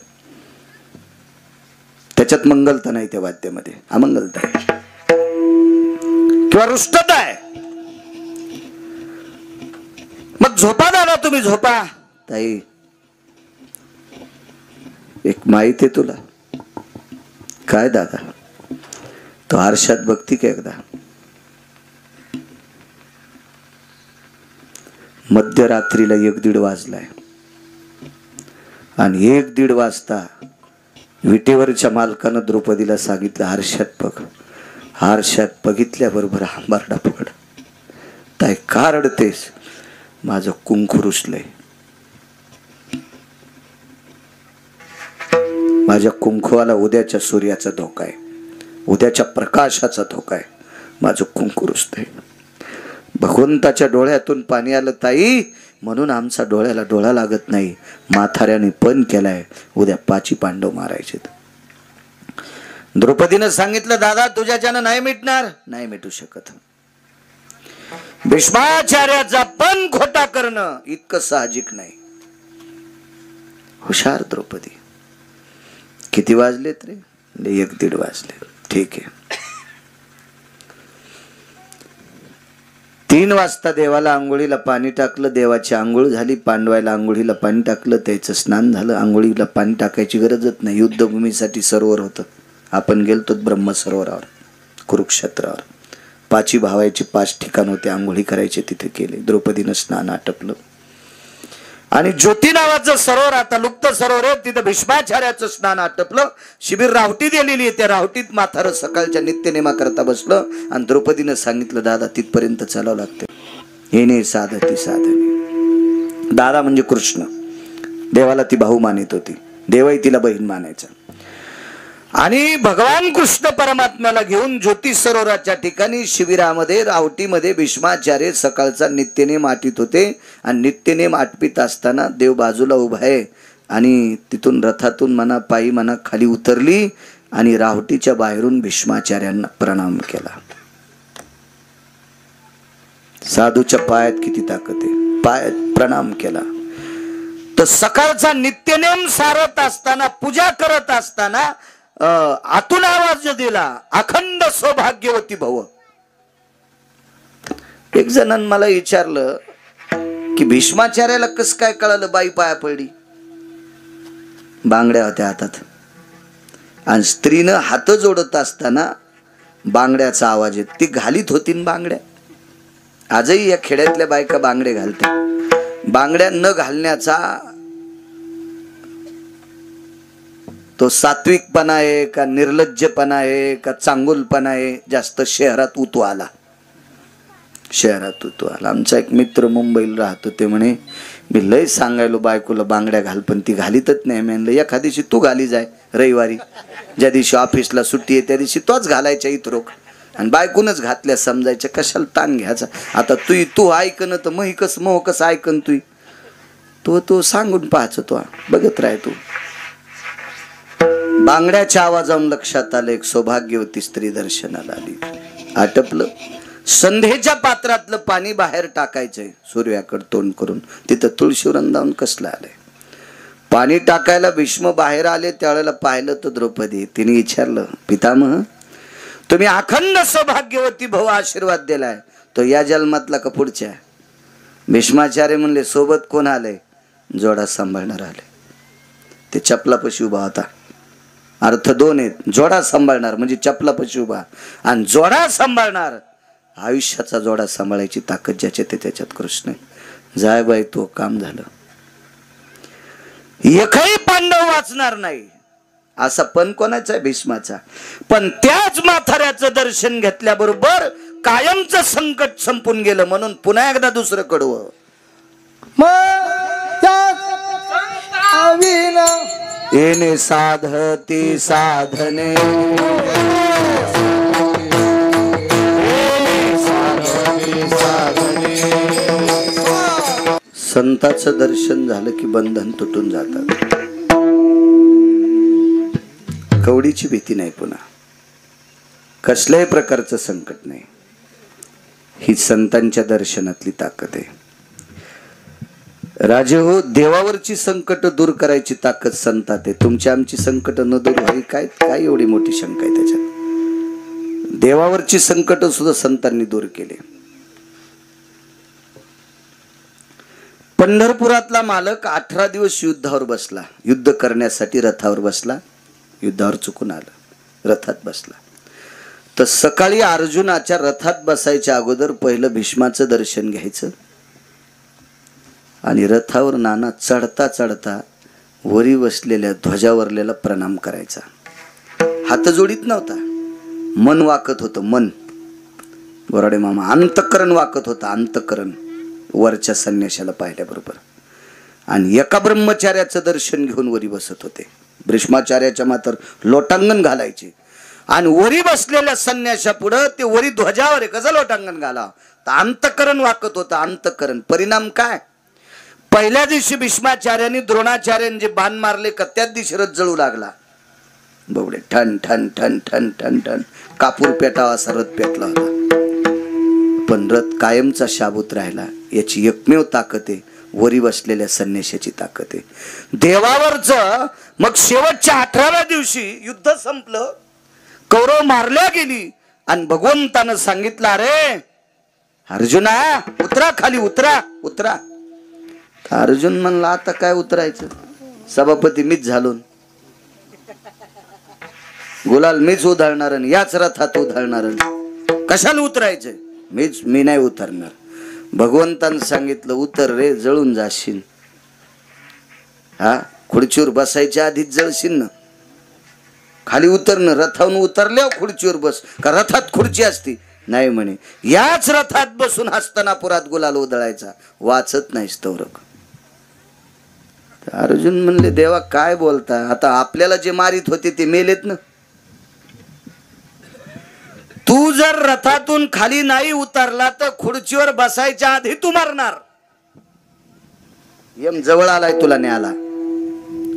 त्याच्यात मंगलता नाही. त्या वाद्यामध्ये अमंगलता आहे किंवा रुष्टता आहे. मग झोपा दादा तुम्ही झोपा. ताई एक माहिती आहे तुला. काय दादा. तो आरशात बघती का एकदा. मध्यरात्रीला 1-1:30 वाजलाय आणि 1-1:30 वाजता विटेवरच्या मालकानं द्रौपदीला सांगितलं आरशात बघ. आरशात बघितल्याबरोबर आंबारडा पकड. ताई का रडतेस. माझं कुंकू रुसलंय. माझ्या कुंकवाला उद्याच्या सूर्याचा धोका आहे. उद्याच्या प्रकाशाचा धोका आहे. माझं कुंकू रुसतंय. भगवंताच्या डोळ्यातून पाणी आलं ताई. म्हणून आमचा डोळ्याला डोळा लागत नाही. म्हाताऱ्याने पण केलाय. उद्या 5 पांडव मारायचे. द्रौपदीनं सांगितलं दादा तुझ्याच्यानं नाही मिटणार. नाही मिटू शकत. भीष्माचार्याचा पण खोटा करणं इतकं साहजिक नाही. हुशार द्रौपदी. किती वाजलेत रे. 1-1:30 वाजले. ठीक आहे. 3 वाजता देवाला आंघोळीला पाणी टाकलं. देवाची आंघोळ झाली. पांडवायला आंघोळीला पाणी टाकलं. त्याचं स्नान झालं. आंघोळीला पाणी टाकायची गरजच नाही. युद्धभूमीसाठी सरोवर होतं. आपण गेलतो ब्रह्मसरोवरावर कुरुक्षेत्रावर. 5 भावायचे 5 ठिकाण होते आंघोळी करायचे. तिथे केले. द्रौपदीनं स्नान आटपलं आणि ज्योती नावाचं सरोवर आता लुप्त सरोवर आहे. तिथं भीष्माचार्याचं स्नान आटपलं. शिबिर रावटी दिलेली आहे. त्या रावटीत म्हातारं सकाळच्या नित्यनेमा करता बसलं आणि द्रौपदीनं सांगितलं दादा तिथपर्यंत चालावं लागतं. हे नाही साधती साधने. दादा म्हणजे कृष्ण. देवाला ती भाऊ मानित होती. देवही तिला बहीण मानायचा. आणि भगवान कृष्ण परमात्म्याला घेऊन ज्योती सरोवराच्या ठिकाणी शिबिरामध्ये रावटीमध्ये भीष्माचार्य सकाळचा नित्यनेम आटीत होते. आणि नित्यनेम आटपीत असताना देव बाजूला उभा आहे आणि तिथून रथातून म्हणा पायी म्हणा खाली उतरली आणि रावटीच्या बाहेरून भीष्माचार्यांना प्रणाम केला. साधूच्या पायात किती ताकद आहे. पायात प्रणाम केला. तर सकाळचा नित्यनेम सारत असताना पूजा करत असताना आतून आवाज दिला अखंड सौभाग्यवती भव. एक जणांनी मला विचारलं की भीष्माचार्याला कस काय कळालं बाई पाया पडली? बांगड्या होत्या हातात आणि स्त्रीनं हात जोडत असताना बांगड्याचा आवाज येत. ती घालीत होती न बांगड्या. आजही या खेड्यातल्या बायका बांगडे घालतात. बांगड्या न घालण्याचा तो सात्विकपणा आहे का निर्लज्जपणा आहे का चांगुलपणा आहे? जास्त शहरात उतू आला. शहरात उतू आला. आमचा एक मित्र मुंबईला राहतो. ते म्हणे मी लय सांगायलो बायकोला बांगड्या घाल पण ती घालीतच नाही. म्हणलं एखाद्या दिवशी तू घाली जाय. रविवारी ज्या दिवशी ऑफिसला सुट्टी आहे त्या दिवशी तोच घालायच्या इतरोक आणि बायकूनच घातल्या समजायच्या. कशाला ताण घ्यायचा? आता तू ऐकन तर मग कस ऐकन तू सांगून पाहायचं. तो बघत राह. तू बांगड्याच्या आवाजावरून लक्षात आलं एक सौभाग्यवती स्त्री दर्शनाला आली. आटपलं. संध्येच्या पात्रातलं पाणी बाहेर टाकायचंय. सूर्याकडे तोंड करून तिथं तुळशी वृंदावन कसलं आलंय. पाणी टाकायला भीष्म बाहेर आले. त्यावेळेला पाहिलं तर द्रौपदी. तिने विचारलं पितामह तुम्ही अखंड सौभाग्यवती भव आशीर्वाद दिलाय तो या जन्मातला का पुढच्या? भीष्माचार्य म्हणले सोबत कोण आलंय? जोडा सांभाळणार आले. ते चपलापाशी उभा होता. अर्थ दोन आहेत. जोडा सांभाळणार म्हणजे चपलापाशी उभा आणि जोडा सांभाळणार आयुष्याचा जोडा सांभाळायची ताकद ज्याच्या ते त्याच्यात कृष्ण. जाय बाई तो काम झालं. एकही पांडव वाचणार नाही असा पण कोणाचा आहे? भीष्माचा. पण त्याच म्हाताऱ्याचं दर्शन घेतल्याबरोबर कायमचं संकट संपून गेलं. म्हणून पुन्हा एकदा दुसरं कडवं येणे साधती साधने संताचं दर्शन झालं की बंधन तुटून जातात. कवडीची भीती नाही. पुन्हा कसल्याही प्रकारचं संकट नाही. ही संतांच्या दर्शनातली ताकद आहे. राजे हो देवावरची संकट दूर करायची ताकद संतात आहे. तुमची आमची संकट न दूर व्हावी काय एवढी मोठी शंका आहे त्याच्यात? देवावरची संकट सुद्धा संतांनी दूर केले. पंढरपुरातला मालक 18 दिवस युद्धावर बसला. युद्ध करण्यासाठी रथावर बसला. युद्धावर चुकून आलं. रथात बसला तर सकाळी अर्जुनाच्या रथात बसायच्या अगोदर पहिलं भीष्माचं दर्शन घ्यायचं आणि रथावर नाना चढता चढता वरी बसलेल्या ध्वजावरलेला प्रणाम करायचा. हात जोडीत नव्हता. मन वाकत होतं. मन बोराडे मामा अंतःकरण वाकत होतं. अंतःकरण वरच्या संन्याशाला पाहिल्याबरोबर. आणि एका ब्रह्मचार्याचं दर्शन घेऊन वरी बसत होते. भीष्माचार्याच्या मात्र लोटांगण घालायचे आणि वरी बसलेल्या संन्याशा पुढं ते वरी ध्वजावर कसं लोटांगण घालावं तर अंतःकरण वाकत होतं. अंतःकरण. परिणाम काय? पहिल्या दिवशी भीष्माचार्यांनी द्रोणाचार्यांनी जे बाण मारले का त्याच दिवशी रथ जळू लागला. बवडे ठण ठण ठण ठण ठण ठण कापूर पेटावा असा रथ पेटला होता. पण रथ कायमचा शाबूत राहिला. याची एकमेव ताकद आहे वरी बसलेल्या संन्याशाची ताकद आहे. देवावरच मग शेवटच्या 18व्या दिवशी युद्ध संपलं. कौरव मारल्या गेली आणि भगवंतानं सांगितलं अरे अर्जुना उतरा खाली उतरा उतरा. अर्जुन म्हणला आता काय उतरायचं? सभापती मीच झालो. गुलाल मीच उधळणार आणि याच रथात उधळणार. कशाला उतरायचं? मी नाही उतरणार. भगवंतानं सांगितलं उतर रे जळून जाशील. हा खुर्चीवर बसायच्या आधीच जळशील ना. खाली उतरणं रथावरून उतरल्यावर खुर्चीवर बस का रथात खुर्ची असती? नाही म्हणे. याच रथात बसून हस्तिनापुरात गुलाल उधळायचा. वाचत नाही स्तवरक. अर्जुन म्हणले देवा काय बोलता? आता आपल्याला जे मारित होते ते मेलेत ना. तू जर रथातून खाली नाही उतरला तर खुर्चीवर बसायच्या आधी तू मरणार. यम जवळ आलाय तुला न्यायला.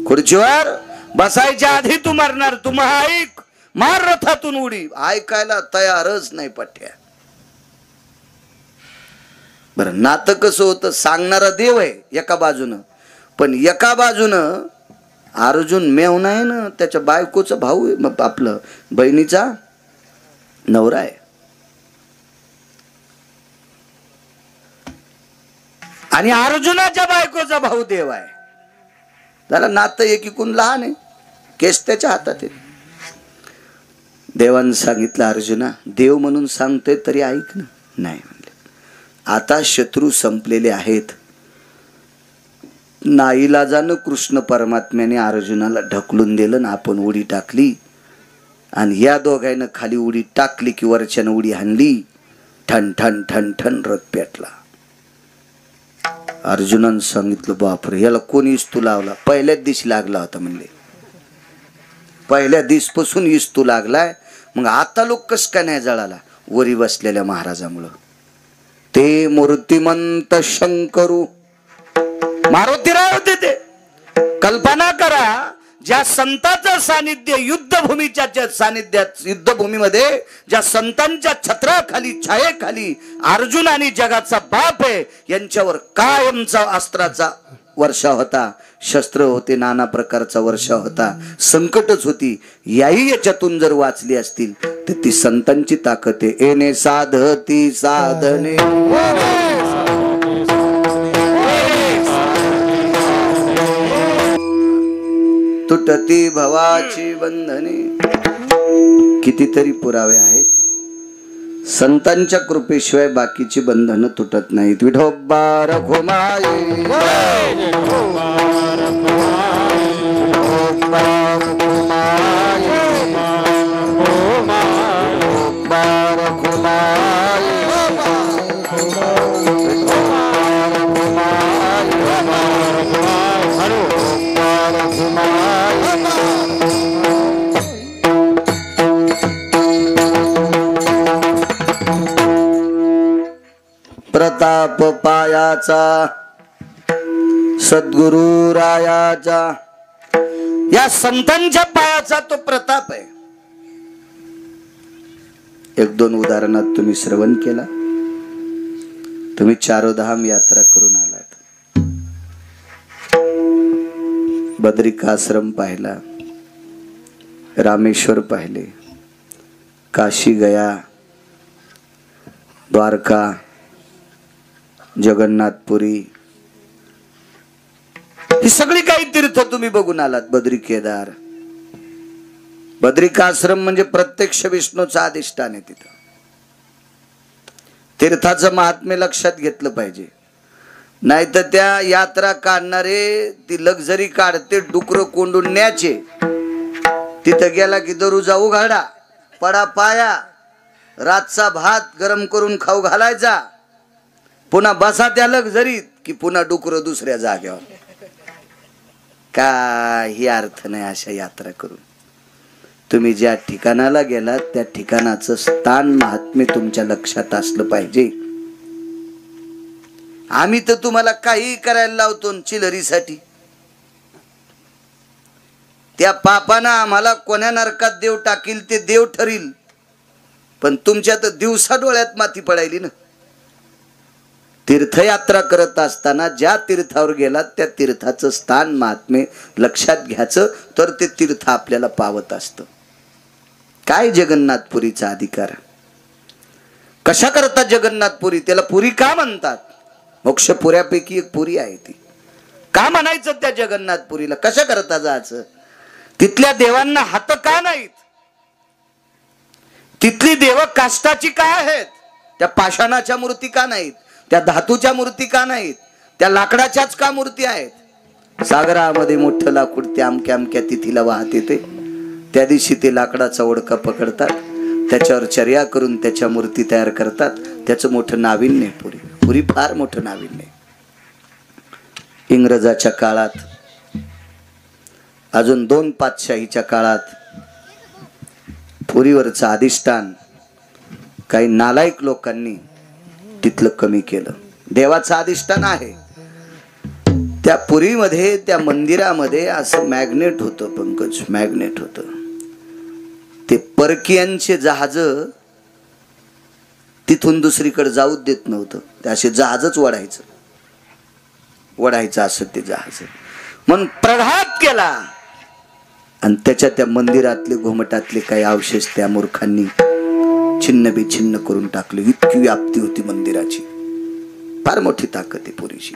खुर्चीवर बसायच्या आधी तू मरणार. तू महाऐक मार रथातून उडी. ऐकायला तयारच नाही पठ्या. बरं नातं कसं होतं? सांगणारा देव आहे एका बाजूनं पण एका बाजूनं अर्जुन मेवना आहे ना. त्याच्या बायकोचा भाऊ आहे. मग आपलं बहिणीचा नवरा आहे. आणि अर्जुनाच्या बायकोचा भाऊ देव आहे. त्याला नातं एकीकून लहान आहे, केस त्याच्या हातात आहे. देवानं सांगितलं अर्जुना, देव म्हणून सांगतोय तरी ऐक ना. नाही म्हणले. आता शत्रू संपलेले आहेत. नाईलाजानं कृष्ण परमात्म्याने अर्जुनाला ढकलून दिलं ना, आपण उडी टाकली आणि या दोघांना खाली उडी टाकली की वरच्यानं उडी हाणली. ठण ठण ठण ठण रथ पेटला. अर्जुनानं सांगितलं बापरे, याला कोणी इस्तू लावला? पहिल्याच दिवशी लागला होता म्हणले. पहिल्या दिवसपासून इस्तू लागलाय. मग आता लोक कस काय नाही जळाला? वरी बसलेल्या महाराजामुळं. ते मूर्तिमंत शंकरू मारुतीराव होते ते. कल्पना करा, ज्या संतांचं सानिध्य युद्धभूमीच्या सानिध्यात, युद्धभूमीमध्ये ज्या संतांच्या छत्राखाली, छायेखाली अर्जुन आणि जगाचा बाप आहे, यांच्यावर कायमचा अस्त्राचा वर्षा होता, शस्त्र होते, नाना प्रकारचा वर्षा होता, संकटच होती. याही याच्यातून जर वाचली असतील तर ती संतांची ताकद आहे. एने साधती साधने तुटती भवाची बंधने. कितीतरी पुरावे आहेत. संतांच्या कृपेशिवाय बाकीची बंधनं तुटत नाहीत. विठोबा रखुमाई प्रताप पायाचा सद्गुरु रायाचा. या संतांच्या पायाचा तो प्रताप आहे. एक दोन उदाहरणात तुम्ही श्रवण केला. तुम्ही चारोधाम यात्रा करून आलात. बद्रिकाश्रम पाहिला, रामेश्वर पाहिले, काशी गया, द्वारका, जगन्नाथपुरी, ही सगळी काही तीर्थ तुम्ही बघून आलात. बद्री केदार. बद्रिकाश्रम म्हणजे प्रत्यक्ष विष्णूचा अधिष्ठान आहे. तिथं तीर्थाचं महात्म्य लक्षात घेतलं पाहिजे. नाही तर त्या यात्रा काढणारे ती लक्झरी काढते, डुकर कोंडून न्यायचे. तिथं गेला की दरुजा उघाडा, पडा पाया, रातचा भात गरम करून खाऊ घालायचा, पुन्हा बसा त्या लक्झरीत की पुन्हा डुकर दुसऱ्या जाग्यावर. काही अर्थ नाही अशा यात्रा करून. तुम्ही ज्या ठिकाणाला गेलात त्या ठिकाणाचं स्थान महात्म्य तुमच्या लक्षात असलं पाहिजे. आम्ही तर तुम्हाला काही करायला लावतो चिलरीसाठी. त्या पापानं आम्हाला कोण्या नरकात देव टाकील ते देव ठरील, पण तुमच्या तर दिवसा डोळ्यात माती पडायली ना. तीर्थयात्रा करत असताना ज्या तीर्थावर गेलात त्या तीर्थाचं स्थान महात्म्य लक्षात घ्यायचं, तर ते तीर्थ आपल्याला पावत असतं. काय जगन्नाथपुरीचा अधिकार? कशा करता जगन्नाथपुरी? त्याला पुरी का म्हणतात? मोक्षपुऱ्यापैकी एक पुरी आहे ती. का म्हणायचं त्या जगन्नाथपुरीला? कशा करता जायचं? तिथल्या देवांना हात का नाहीत? तिथली देव काष्टाची का आहेत? त्या पाषाणाच्या मूर्ती का नाहीत? त्या धातूच्या मूर्ती का नाहीत? त्या लाकडाच्याच का मूर्ती आहेत? सागरामध्ये मोठं लाकूड त्या अमक्या अमक्या तिथीला वाहत येते. त्या दिवशी ते लाकडाचा ओढका पकडतात, त्याच्यावर चर्या करून त्याच्या मूर्ती तयार करतात. त्याचं मोठं नाविन्य पुरी. पुरी फार मोठं नाविन्य. इंग्रजाच्या काळात, अजून 2 पातशाहीच्या काळात पुरीवरचं अधिष्ठान काही नालायक लोकांनी तिथलं कमी केलं. देवाचं अधिष्ठान आहे. त्या पुरीमध्ये, त्या मंदिरामध्ये असं मॅग्नेट होतं पंकज, मॅग्नेट होतं. ते परकीयांचे जहाज तिथून दुसरीकडे जाऊच देत नव्हतं. ते असे जहाजच वडायचं असं ते जहाज. म्हणून प्रघात केला आणि त्याच्या त्या मंदिरातले घुमटातले काही अवशेष त्या मूर्खांनी छिन्न बिछिन्न करून टाकले. इतकी व्याप्ती होती मंदिराची. फार मोठी ताकद आहे पुरीची.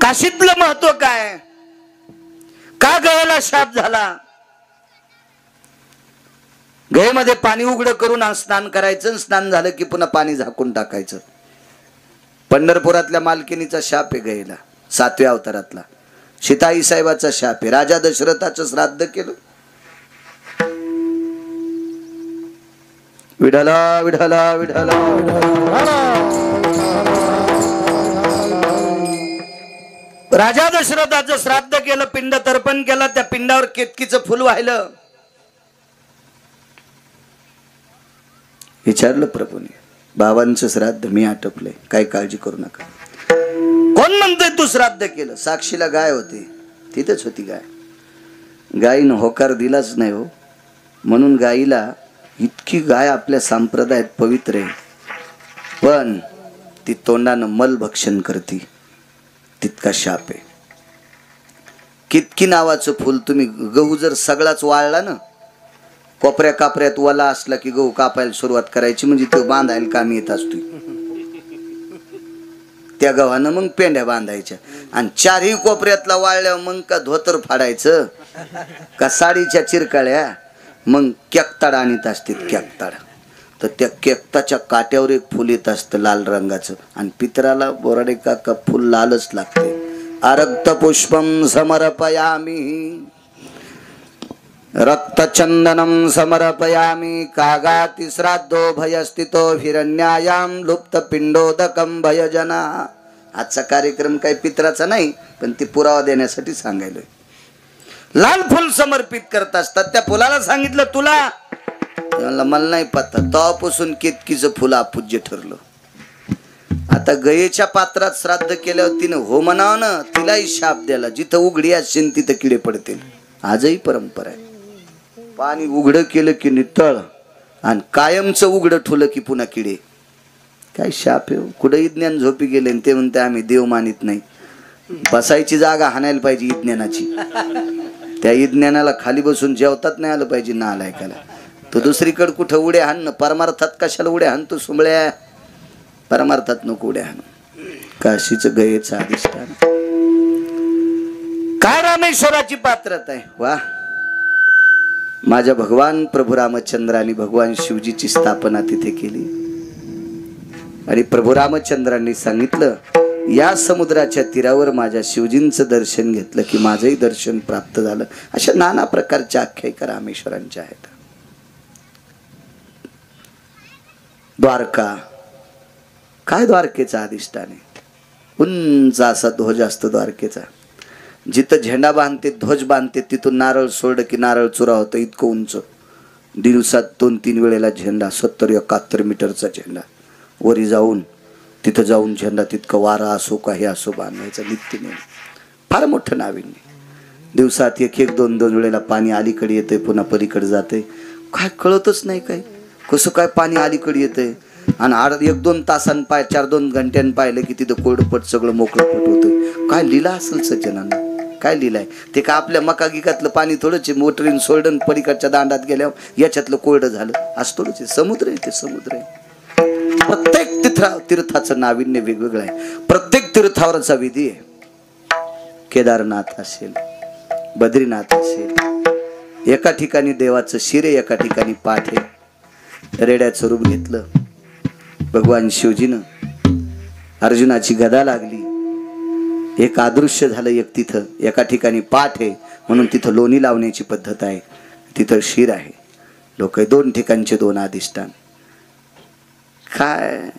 काशीतलं महत्व काय, का गयाला शाप झाला? गयेमध्ये पाणी उघड करून स्नान करायचं, स्नान झालं की पुन्हा पाणी झाकून टाकायचं. पंढरपुरातल्या मालकिनीचा शाप आहे गयेला, 7व्या अवतारातला. सीताई साहेबाचा शाप आहे. राजा दशरथाचं श्राद्ध केलं. विठला विठला विठला. राजा दशरथाचं श्राद्ध केलं, पिंड तर्पण केलं. त्या पिंडावर केतकीचं फुल वाहिलं. विचारलं प्रभूने, बाबांचं श्राद्ध मी आटपलंय, काही काळजी करू नका. कोण म्हणतोय तू श्राद्ध केलं? साक्षीला गाय होती, तिथेच होती गाय. गायीनं होकार दिलाच नाही हो, म्हणून गायीला इतकी गाय आपल्या संप्रदायात पवित्र आहे, पण ती तोंडानं मल भक्षण करती, तितका शाप आहे. कितकी नावाचं फुल, तुम्ही गहू जर सगळाच वाळला ना, कोपऱ्या कापऱ्यात वाला असला की गहू कापायला सुरुवात करायची, म्हणजे तो बांधायला कामी येत असतो. त्या गव्हानं मग पेंड्या बांधायच्या. आणि चारही कोपऱ्यातला वाळल्या मग का धोतर फाडायचं, का साडीच्या चिरकाळ्या, मग केकताड आणीत असतात. केकताड तर त्या केकताच्या काट्यावर एक फुल येत असतं लाल रंगाचं, आणि पितराला बोराडे काका फुल लालच लागते. अरक्त पुष्पम समर्पयामी रक्तचंदनम समर्पयामी कागाति श्राद्धो भयस्थितो हिरण्यायाम लुप्त पिंडोदकम भयजना. आजचा कार्यक्रम काही पित्राचा नाही, पण ती पुरावा देण्यासाठी सांगायलोय. लाल फुल समर्पित करत असतात. त्या फुलाला सांगितलं तुला, मला नाही पत्ता. तेव्हापासून केतकीचं फुल अपूज्य ठरलं. आता गयेच्या पात्रात श्राद्ध केल्यावर तिने हो म्हणावं ना, तिलाही शाप द्याला. जिथं उघडी असेल तिथं किडे पडतील. आजही परंपरा आहे. पाणी उघडं केलं की नितळ, आणि कायमचं उघडं ठेवलं की पुन्हा किडे. काय शाप आहे. कुठं विज्ञान झोपी गेले ते म्हणते आम्ही देव मानित नाही. बसायची जागा हाणायला पाहिजे विज्ञानाची. त्या विज्ञानाला खाली बसून जेवतात नाही आलं पाहिजे ना आलायकाला. तो दुसरीकडे कुठं उड्या हाण, परमार्थात कशाला उड्या हाणतो सुंबळ्या? परमार्थात नको उड्या हाण. काशीचं गयेचं अधिष्ठान काय रामेश्वराची पात्रता आहे. वा, माझ्या भगवान प्रभू रामचंद्रांनी भगवान शिवजीची स्थापना तिथे केली. आणि प्रभू रामचंद्रांनी सांगितलं, या समुद्राच्या तीरावर माझ्या शिवजींचं दर्शन घेतलं की माझंही दर्शन प्राप्त झालं. अशा नाना प्रकारच्या आख्यायिका रामेश्वरांच्या आहेत. द्वारका काय द्वारकेचा अधिष्ठान आहे. उंच असा ध्वज असतो द्वारकेचा. जिथं झेंडा बांधते, ध्वज बांधते, तिथून नारळ सोडलं की नारळ चुरा होतं. इतकं उंच. दिवसात 2-3 वेळेला झेंडा, 70-71 मीटरचा झेंडा वरी जाऊन तिथं जाऊन झेंडा तितकं वारा असो का हे असो बांधायचा नित्य नेम. फार मोठं नाविन्य. दिवसात 1-2 वेळेला पाणी अलीकडे येते, पुन्हा पलीकडे जाते. काय कळतच नाही. काय कसं काय पाणी अलीकडे येते, आणि 1-2 तासांनी 4-2 घंट्यानं पाहिलं की तिथं कोरडपट सगळं मोकळंपट होतं. काय लीला असेल सज्जनांना, काय लिहिलाय ते. का आपल्या मका गिकातलं पाणी थोडंच मोटरीन सोडून पलीकडच्या दांडात गेल्यावर याच्यातलं कोरडं झालं असं थोडंच. समुद्र आहे ते, समुद्र आहे. प्रत्येक तीर्थाचं नाविन्य वेगवेगळं आहे. प्रत्येक तीर्थावरचा विधी आहे. केदारनाथ असेल, बद्रीनाथ असेल, एका ठिकाणी देवाचं शिरे, एका ठिकाणी पाठ आहे. रेड्याचं रूप घेतलं भगवान शिवजीनं. अर्जुनाची गदा लागली, एक अदृश्य झालं. एक तिथं एका ठिकाणी पाठ आहे म्हणून तिथं लोणी लावण्याची पद्धत आहे, तिथं शिर आहे. लोक 2 ठिकाणचे 2 अधिष्ठान. काय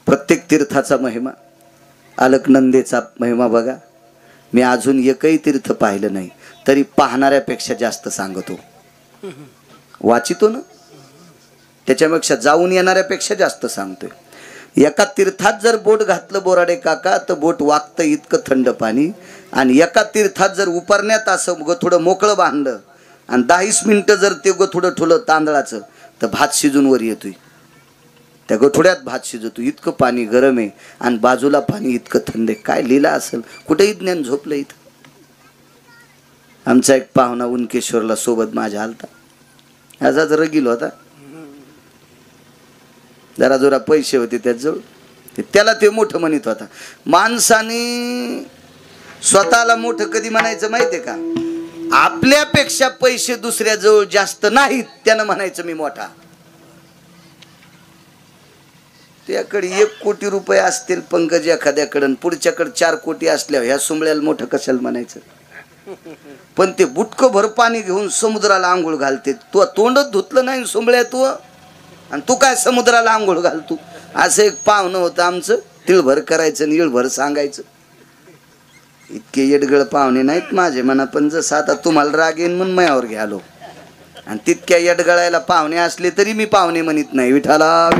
प्रत्येक तीर्थाचा महिमा. अलकनंदेचा महिमा बघा. मी अजून एकही तीर्थ पाहिलं नाही, तरी पाहणाऱ्यापेक्षा जास्त सांगतो. वाचितो ना, त्याच्यापेक्षा जाऊन येणाऱ्यापेक्षा जास्त सांगतोय. एका तीर्थात जर बोट घातलं बोराडे काका तर बोट वागतं इतकं थंड पाणी. आणि एका तीर्थात जर उपरण्यात असं थोडं मोकळं बांधलं आणि 10-20 मिनिटं जर ते थोडं ठुलं तांदळाचं, तर भात शिजून वर येतोय. त्या गोठोड्यात भात शिजतो. इतकं पाणी गरम आहे आणि बाजूला पाणी इतकं थंड आहे. काय लीला असेल. कुठेही ज्ञान झोपलं इथं. आमचा एक पाहुणा उनकेश्वरला सोबत माझ्या आलता. असाच रगील होता. जरा जोरा पैसे होते त्याजवळ, त्याला ते मोठं म्हणत होता. माणसाने स्वतःला मोठं कधी म्हणायचं माहितीये का? आपल्यापेक्षा पैसे दुसऱ्याजवळ जास्त नाहीत त्यानं म्हणायचं मी मोठा. त्याकडे 1 कोटी रुपये असतील पंकज एखाद्याकडं, पुढच्याकडे 4 कोटी असल्यावर ह्या सुंबळ्याला मोठं कशाला म्हणायचं? पण ते बुटकं भर पाणी घेऊन समुद्राला आंघोळ घालते. तू तोंडच धुतलं नाही सुंबळ्या तू, आणि तू काय समुद्राला आंघोळ घालतो? असं एक पाहुणं होतं आमचं, तिळभर करायचं आणि इळभर सांगायचं. इतके येडगळ पाहुणे नाहीत माझे म्हणा, पण जसं आता तुम्हाला राग येईन म्हणून मायावर घ्यालो. आणि तितक्या येडगळायला पाहुणे असले तरी मी पाहुणे म्हणत नाही. विठाला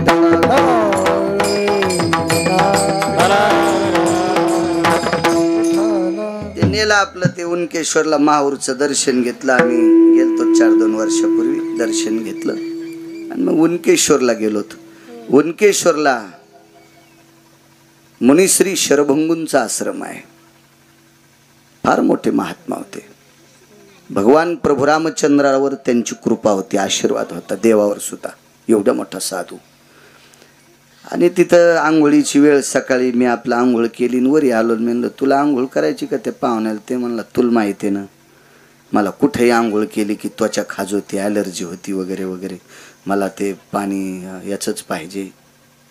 ते नेलं आपलं ते उनकेश्वरला माहूरचं दर्शन घेतलं. आम्ही गेलतो 4-2 वर्षापूर्वी दर्शन घेतलं आणि मग उनकेश्वरला गेलो. उनकेश्वरला मुनिश्री शरभंगूंचा आश्रम आहे. फार मोठे महात्मा होते. भगवान प्रभू रामचंद्रावर त्यांची कृपा होती, आशीर्वाद होता, देवावर सुद्धा. एवढा मोठा साधू. आणि तिथं आंघोळीची वेळ सकाळी मी आपला आंघोळ केली आणि वरी आलो. म्हणलं तुला आंघोळ करायची का? ते पाहुण्याला ते म्हणला तुला माहिती आहे ना, मला कुठेही आंघोळ केली की त्वचा खाजवती, ॲलर्जी होती वगैरे वगैरे. मला ते पाणी याचंच पाहिजे,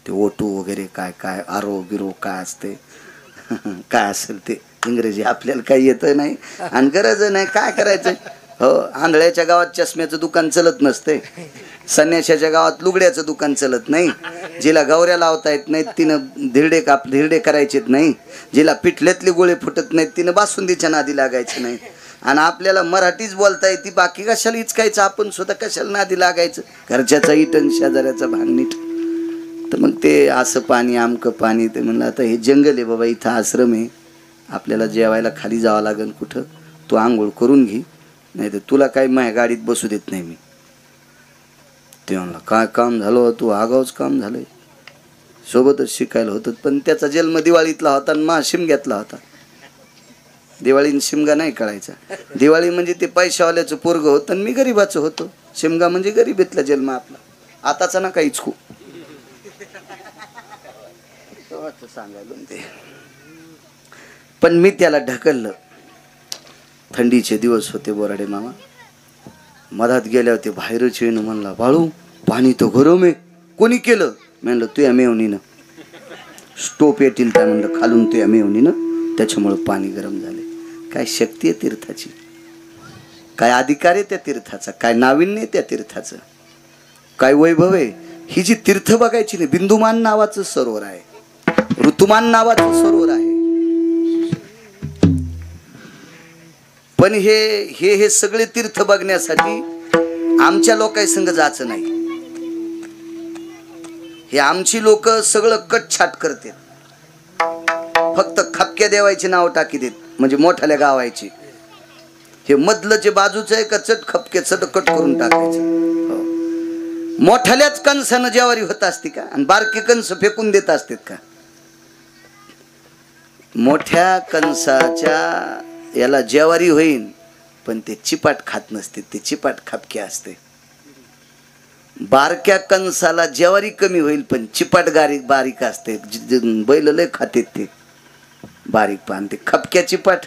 ते ओटू वगैरे काय काय आरो गिरो काय असते काय असेल ते इंग्रजी आपल्याला काही येतं नाही आणि गरज नाही. काय करायचं? हो, आंधळ्याच्या गावात चष्म्याचं दुकान चलत नसते, संन्याशाच्या गावात लुगड्याचं दुकान चलत नाही, जिला गौऱ्या लावता येत नाहीत तिनं धिरडे करायचेत नाही, जिला पिठल्यातले गोळे फुटत नाहीत तिनं बासुंदीच्या नादी लागायचं नाही. आणि आपल्याला मराठीच बोलता येते, बाकी कशाला इचकायचं? आपण स्वतः कशाला नादी लागायचं? घरच्याचा इटन शेजाऱ्याचा भांग नीट. तर मग ते असं पाणी आमकं पाणी. ते म्हणलं आता हे जंगल आहे बाबा, इथं आश्रम आहे, आपल्याला जेवायला खाली जावं लागेल कुठं, तू आंघोळ करून घे, नाही तर तुला काही माझ्या गाडीत बसू देत नाही मी. ते म्हणला काय काम झालं तू? आगाऊच काम झालंय. सोबतच शिकायला होतं, पण त्याचा जन्म दिवाळीतला होता आणि मा शिमग्यातला होता. दिवाळीन शिमगा नाही कळायचा. दिवाळी म्हणजे ते पैशावाल्याचं पोरग होतं आणि मी गरीबाचं होतो. शिमगा म्हणजे गरीबीतला जन्म आपला. आताचा ना काहीच खूप सांगायला ते. पण मी त्याला ढकललं. थंडीचे दिवस होते बोराडे मामा. मधात गेल्या होते बाहेरच येणं. म्हणला बाळू पाणी तर गरम आहे. कोणी केलं? म्हणलं तुया मेवणीनं. स्टोप येतील त्या म्हणलं खालून तुया मेवणीनं, त्याच्यामुळं पाणी गरम झाले. काय शक्ती आहे तीर्थाची, काय अधिकार आहे त्या तीर्थाचा, काय नाविन्य आहे त्या तीर्थाचं, काय वैभव आहे. ही जी तीर्थ बघायची नाही. बिंदुमान नावाचं सरोवर आहे, ऋतुमान नावाचं सरोवर आहे. पण हे सगळे तीर्थ बघण्यासाठी आमच्या लोकांसंग जायचं नाही. हे आमची लोक सगळं कटछाट करतात. फक्त खपक्या देवायचे नाव टाकी देत, म्हणजे मोठ्याल्या गावायची. हे मधलं जे बाजूचं आहे का चट खपके चट कट करून टाकायचं. मोठ्याल्याच कंसानं जेवारी होत असते का? आणि बारके कंस फेकून देत असतात का? मोठ्या कंसाच्या याला जेवारी होईल, पण ते चिपाट खात नसते, ते चिपाट खापके असते. बारक्या कंसाला जेवारी कमी होईल, पण चिपाट बारीक असते. बैल लय खातेत ते बारीक पान. ते खपक्या चिपाट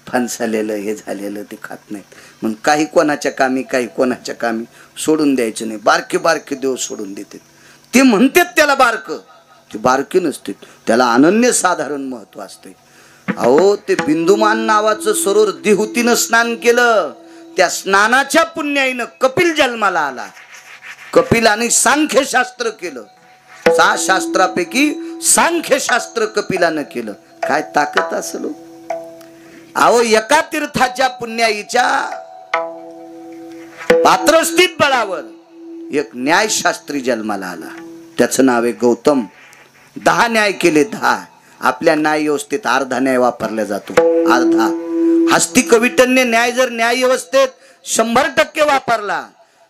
फणसालेलं हे झालेलं ते खात नाहीत. मग काही कोणाच्या कामी, काही कोणाच्या कामी सोडून द्यायचं नाही. बारके बारके देव सोडून देतात. ते म्हणतात त्याला बारक, ते बारके नसते, त्याला अनन्य साधारण महत्व असते. अहो ते बिंदुमान नावाचं सरोवर दिहुतीनं स्नान केलं. त्या स्नानाच्या पुण्याईनं कपिल जन्माला आला. कपिलाने सांख्यशास्त्र केलं. 6 शास्त्रापैकी सांख्यशास्त्र कपिलानं केलं. काय ताकद असेल. अहो एका तीर्थाच्या पुण्याईच्या पात्रस्थित बळावर एक न्यायशास्त्री जन्माला आला. त्याचं नाव आहे गौतम. 10 न्याय केले. 10. आपल्या न्याय व्यवस्थेत अर्धा न्याय वापरला जातो, अर्धा. हस्ती कविटन्य न्याय जर न्याय व्यवस्थेत 100% वापरला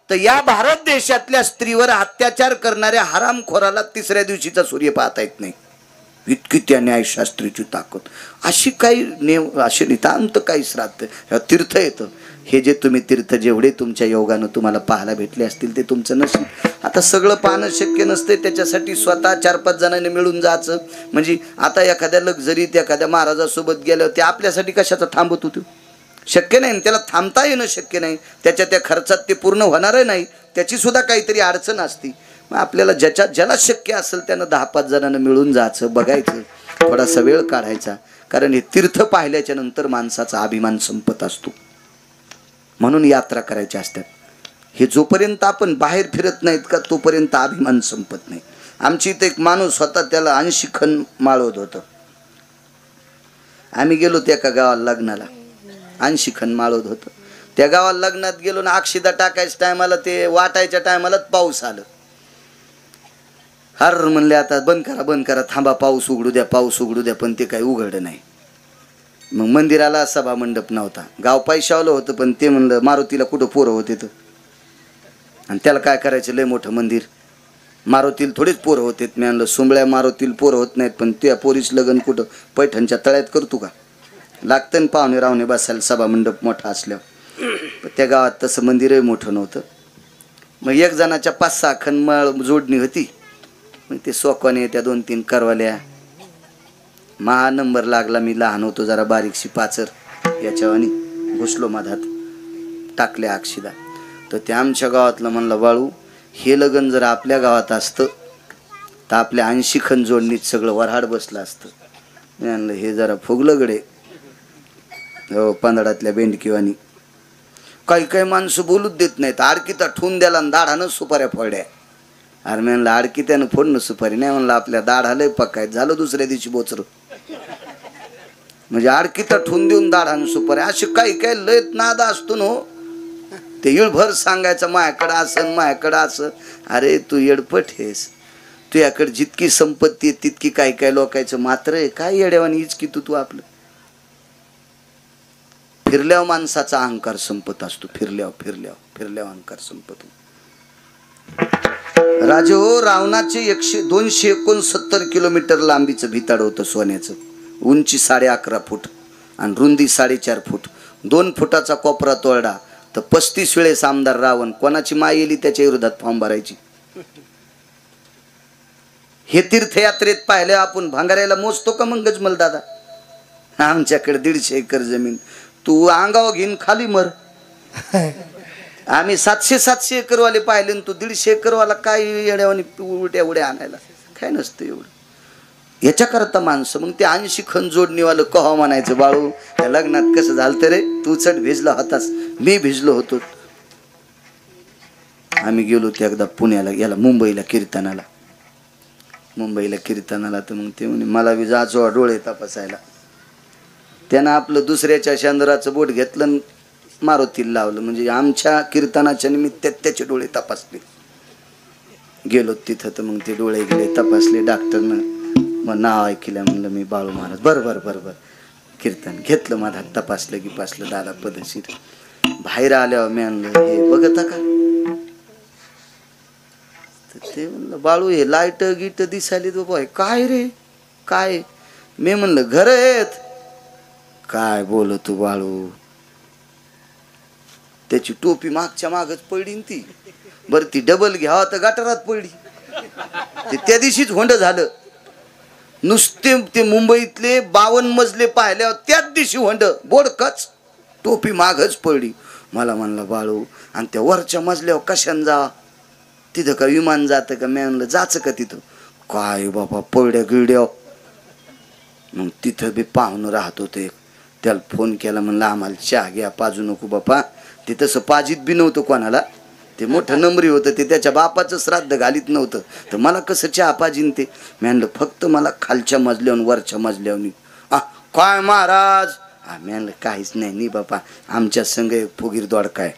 तर या भारत देशातल्या स्त्रीवर अत्याचार करणाऱ्या हरामखोराला 3ऱ्या दिवशीचा सूर्य पाहता येत नाही. इतकी त्या न्यायशास्त्रीची ताकद. अशी काही असे नितांत काही श्राद्ध तीर्थ येतं. हे जे तुम्ही तीर्थ जेवढे तुमच्या योगानं तुम्हाला पाहायला भेटले असतील ते तुमचं नशीब. आता सगळं पाहणं शक्य नसते, त्याच्यासाठी स्वतः 4-5 जणांनी मिळून जायचं. म्हणजे आता एखाद्या लक्झरीत एखाद्या महाराजासोबत गेल्यावर ते आपल्यासाठी कशाचं थांबत होतो? शक्य नाही, त्याला थांबता येणं शक्य नाही, त्याच्या त्या खर्चात ते पूर्ण होणारही नाही, त्याची सुद्धा काहीतरी अडचण असते. मग आपल्याला ज्याला शक्य असेल त्यानं 10-5 जणांना मिळून जायचं, बघायचं, थोडासा वेळ काढायचा. कारण हे तीर्थ पाहिल्याच्या नंतर माणसाचा अभिमान संपत असतो, म्हणून यात्रा करायच्या असतात. हे जोपर्यंत आपण बाहेर फिरत नाहीत का तोपर्यंत अभिमान संपत नाही. आमची इथं एक माणूस होता, त्याला 80 खण माळवत होतं. आम्ही गेलो त्या एका गावाला लग्नाला, 80 खण माळवत होतं. त्या गावाला लग्नात गेलो ना, अक्षिदा टाकायच्या टायमाला ते वाटायच्या टायमालाच पाऊस आलं. हर म्हणले आता बंद करा, थांबा, पाऊस उघडू द्या. पण ते काही उघडं नाही. मग मंदिराला सभा मंडप नव्हता, गाव पैशावलं होतं, पण ते म्हणलं मारुतीला कुठं पोरं होते तर, आणि त्याला काय करायचं, लय मोठं मंदिर, मारुतीला थोडेच पोरं होते. मी म्हणलं सुंबळ्या मारुतीला पोरं होत नाहीत, पण त्या पोरीस लग्न कुठं पैठणच्या तळ्यात करतो का? लागतं ना पाहुणे रावणे बसायला सभा मंडप मोठा असल्यावर. पण त्या गावात तसं मंदिरही मोठं नव्हतं. मग एक जणाच्या 5-6 खण जोडणी होती. मग ते सोकवाने त्या 2-3 करवाल्या, महा नंबर लागला. मी लहान होतो जरा, बारीकशी पाचर याच्यावानी घुसलो मधात, टाकल्या अक्षिदा. तर त्या आमच्या गावातलं म्हणलं, बाळू हे लग्न जर आपल्या गावात असतं तर आपल्या 80 खण जोडणीत सगळं वऱ्हाड बसलं असतं. मी म्हणलं हे जरा फुगलं गडे, हो पंधडातल्या बेंडकीवानी. काही माणसं बोलूच देत नाहीत, आडकीता ठेवून द्याला आणि दाढानं सुपाऱ्या फोड्या. अरे मी म्हणलं आडकी त्यानं फोडणं सुपारी नाही, म्हणलं आपल्या दाढालय पकाय झालं दुसऱ्या दिवशी बोचर. म्हणजे आडकीता ठेवून देऊन दाढानं सुपाऱ्या, असे काही लयत नादा असतो ना. ते इळभर सांगायचं माझ्याकडं असं. अरे तू येडपट हेस, तुझ्याकडे जितकी संपत्ती आहे तितकी काही लोकांचं मात्र आहे. काय येड्यावानी इचकी तू आपलं. फिरल्यावर माणसाचा अहंकार संपत असतो, फिरल्यावर अहंकार संपतो. राजे हो, रावणाचे 269 किलोमीटर लांबीचं भिताड होतं सोन्याचं. उंची 11.5 फूट आणि रुंदी 4.5 फूट. 2 फुटाचा कोपरा तोरडा. तर 35 वेळेस आमदार रावण. कोणाची माय येली त्याच्या विरोधात फॉर्म भरायची. हे तीर्थयात्रेत पाहिले आपण. भांगाऱ्याला मोजतो का मग गजमल दादा? आमच्याकडे 150 एकर जमीन, तू अंगावर घेऊन खाली मर. आम्ही 700 एकरवाले पाहिले, तू 150 एकरवाला काय येड्यावानी उड्या आणायला? काय नसतं एवढं. याच्याकरता माणसं मग ते 80 खण जोडणीवालं कहा म्हणायचं, बाळू त्या लग्नात कसं झालं रे, तू चढ भिजला होतास, मी भिजलो होतो. आम्ही गेलो ते एकदा पुण्याला, याला मुंबईला कीर्तनाला. तर मग ते म्हणे मला बी जाचो डोळे तपासायला. त्यानं आपलं दुसऱ्याच्या चंद्राचं बोट घेतलं, मारुतीला लावलं. म्हणजे आमच्या कीर्तनाच्या निमित्त त्याचे डोळे तपासले. गेलो तिथं तर मग ते डोळे गेले तपासले. डॉक्टरनं मग नाव ऐकलं, म्हणलं मी बाळू महाराज. बरं कीर्तन घेतलं, माझा तपासलं की पासलं दादा पदशीर. बाहेर आल्यावर मी आणलं, हे बघता का? तर ते म्हणलं बाळू हे लाईट गीट दिसायली बाबा. काय रे काय? मी म्हणलं घर आहेत. काय बोलतो बाळू? त्याची टोपी मागच्या मागच पडली ती. बरं ती डबल घ्यावा तर गटारात पडली. ते त्या दिवशीच होंड झालं. नुसते ते मुंबईतले 52 मजले पाहिल्यावर त्याच दिवशी होंड बोडकच, टोपी मागच पडली. मला म्हणलं बाळू आणि त्या वरच्या मजल्यावर कशाने जा? तिथं का विमान जातं का? मी म्हणलं जायचं का तिथं? काय बाबा पडड्या गिड्या. मग तिथं बी पाहुणं राहत होते. त्याला फोन केला, म्हणलं आम्हाला चहा घ्या, पाजू नको बापा. ते तसं पाजीत बी नव्हतं कोणाला. ते मोठं नंबरी होतं, ते त्याच्या बापाचं श्राद्ध घालीत नव्हतं. तर मला कसं चहा पाजीन ते? मी म्हणलं फक्त मला खालच्या मजल्यावर वरच्या मजल्यावर. काय महाराज? मी म्हणलं काहीच नाही बापा, आमच्या संग फुगीर दोडकाय.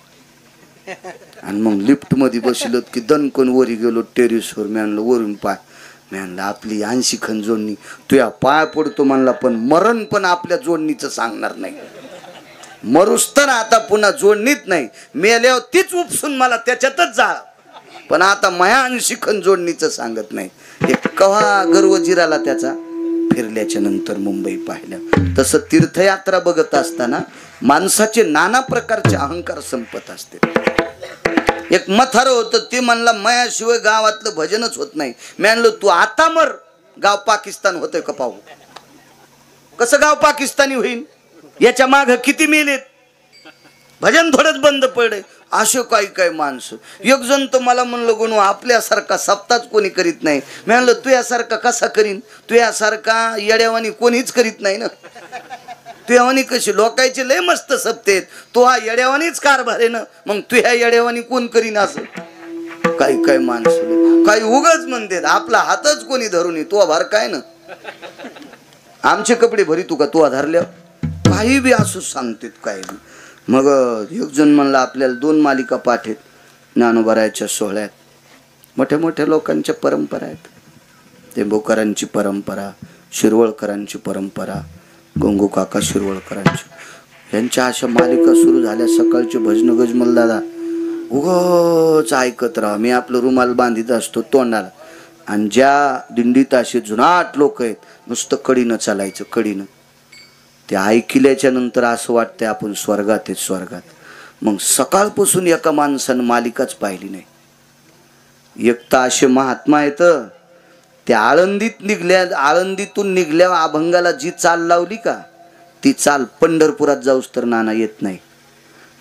आणि मग लिफ्टमध्ये बसलो की दणकन वरी गेलो टेरिसवर. मी म्हणलं वरून पाय. मी म्हणलं आपली 80 खण जोडणी तुया पाय पडतो म्हणला, पण मरण पण आपल्या जोडणीचं सांगणार नाही. मरूस तर आता पुन्हा जोडणीत नाही, मेल्यावर तीच उपसून मला त्याच्यातच जा. पण आता माया 80 खण जोडणीचं सांगत नाही. हे कव्हा गर्व जिराला त्याचा? फिरल्याच्या नंतर मुंबई पाहिल्या. तसं तीर्थयात्रा बघत असताना माणसाचे नाना प्रकारचे अहंकार संपत असते. एक मथार होतं, ते म्हणला मायाशिवाय गावातलं भजनच होत नाही. मी म्हणलो तू आता मर, गाव पाकिस्तान होतंय का पाहू. कसं गाव पाकिस्तानी होईल, याच्या माग किती मेलेत, भजन थोडंच बंद पडे. असे काही काही माणसं. एक जण तर मला म्हणलं गुणू आपल्यासारखा सप्ताच कोणी करीत नाही. मी म्हणलं तू यासारखा कसा करीन, तू यासारखा येड्यावानी कोणीच करीत नाही ना. तू यावानी कशी, लोकांचे लय मस्त सप्तेत, तो हा येड्यावानीच कारभार आहे ना, मग तू ह्या येड्यावानी कोण करीन. असं काही काही माणसं काही उगाच म्हणतात आपला हातच कोणी धरून ये, तू भार काय ना आमचे कपडे भरी तू का तू धरल्या, काही बी असं सांगतात काही बी. मग एक जण म्हणला आपल्याला 2 मालिका पाठ आहेत ज्ञानोबारायाच्या सोहळ्यात. मोठ्या मोठ्या लोकांच्या परंपरा आहेत. टेंबोकरांची परंपरा, शिरवळकरांची परंपरा, गंगू काका शिरवळकरांची, यांच्या अशा मालिका सुरू झाल्या. सकाळचे भजन गजमल दादा उगाच ऐकत राहा. मी आपलं रुमाल बांधित असतो तोंडाला, आणि ज्या दिंडीत असे जुनाट लोक आहेत नुसतं कडीनं चालायचं, कडीनं. ते ऐकल्याच्या नंतर असं वाटतंय आपण स्वर्गात आहे, स्वर्गात. मग सकाळपासून एका माणसानं मालिकाच पाहिली नाही. एक तर असे महात्मा आहेत, त्या आळंदीतून निघल्या अभंगाला जी चाल लावली का, ती चाल पंढरपुरात जाऊस तर नाना येत नाही.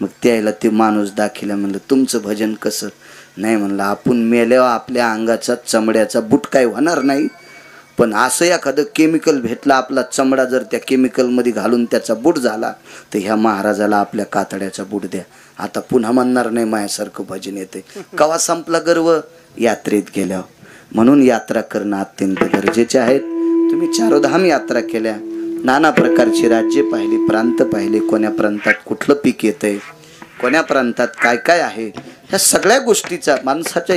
मग त्याला ते माणूस दाखिला. म्हणलं तुमचं भजन कसं. नाही म्हणलं आपण मेल्यावर आपल्या अंगाचा चमड्याचा बूट काय होणार नाही, पण असं एखादं केमिकल भेटलं, आपला चमडा जर त्या केमिकलमध्ये घालून त्याचा बूट झाला तर ह्या महाराजाला आपल्या कातड्याचा बूट द्या. आता पुन्हा म्हणणार नाही माझ्यासारखं भजन येते. कवा संपला गर्व, यात्रेत गेल्यावर. म्हणून यात्रा करणं अत्यंत गरजेचे आहेत. तुम्ही चारोधाम यात्रा केल्या, नाना प्रकारची राज्ये पाहिली, प्रांत पाहिले, कोण्या प्रांतात कुठलं पीक येतंय, कोण्या प्रांतात काय काय आहे, ह्या सगळ्या गोष्टीचा माणसाच्या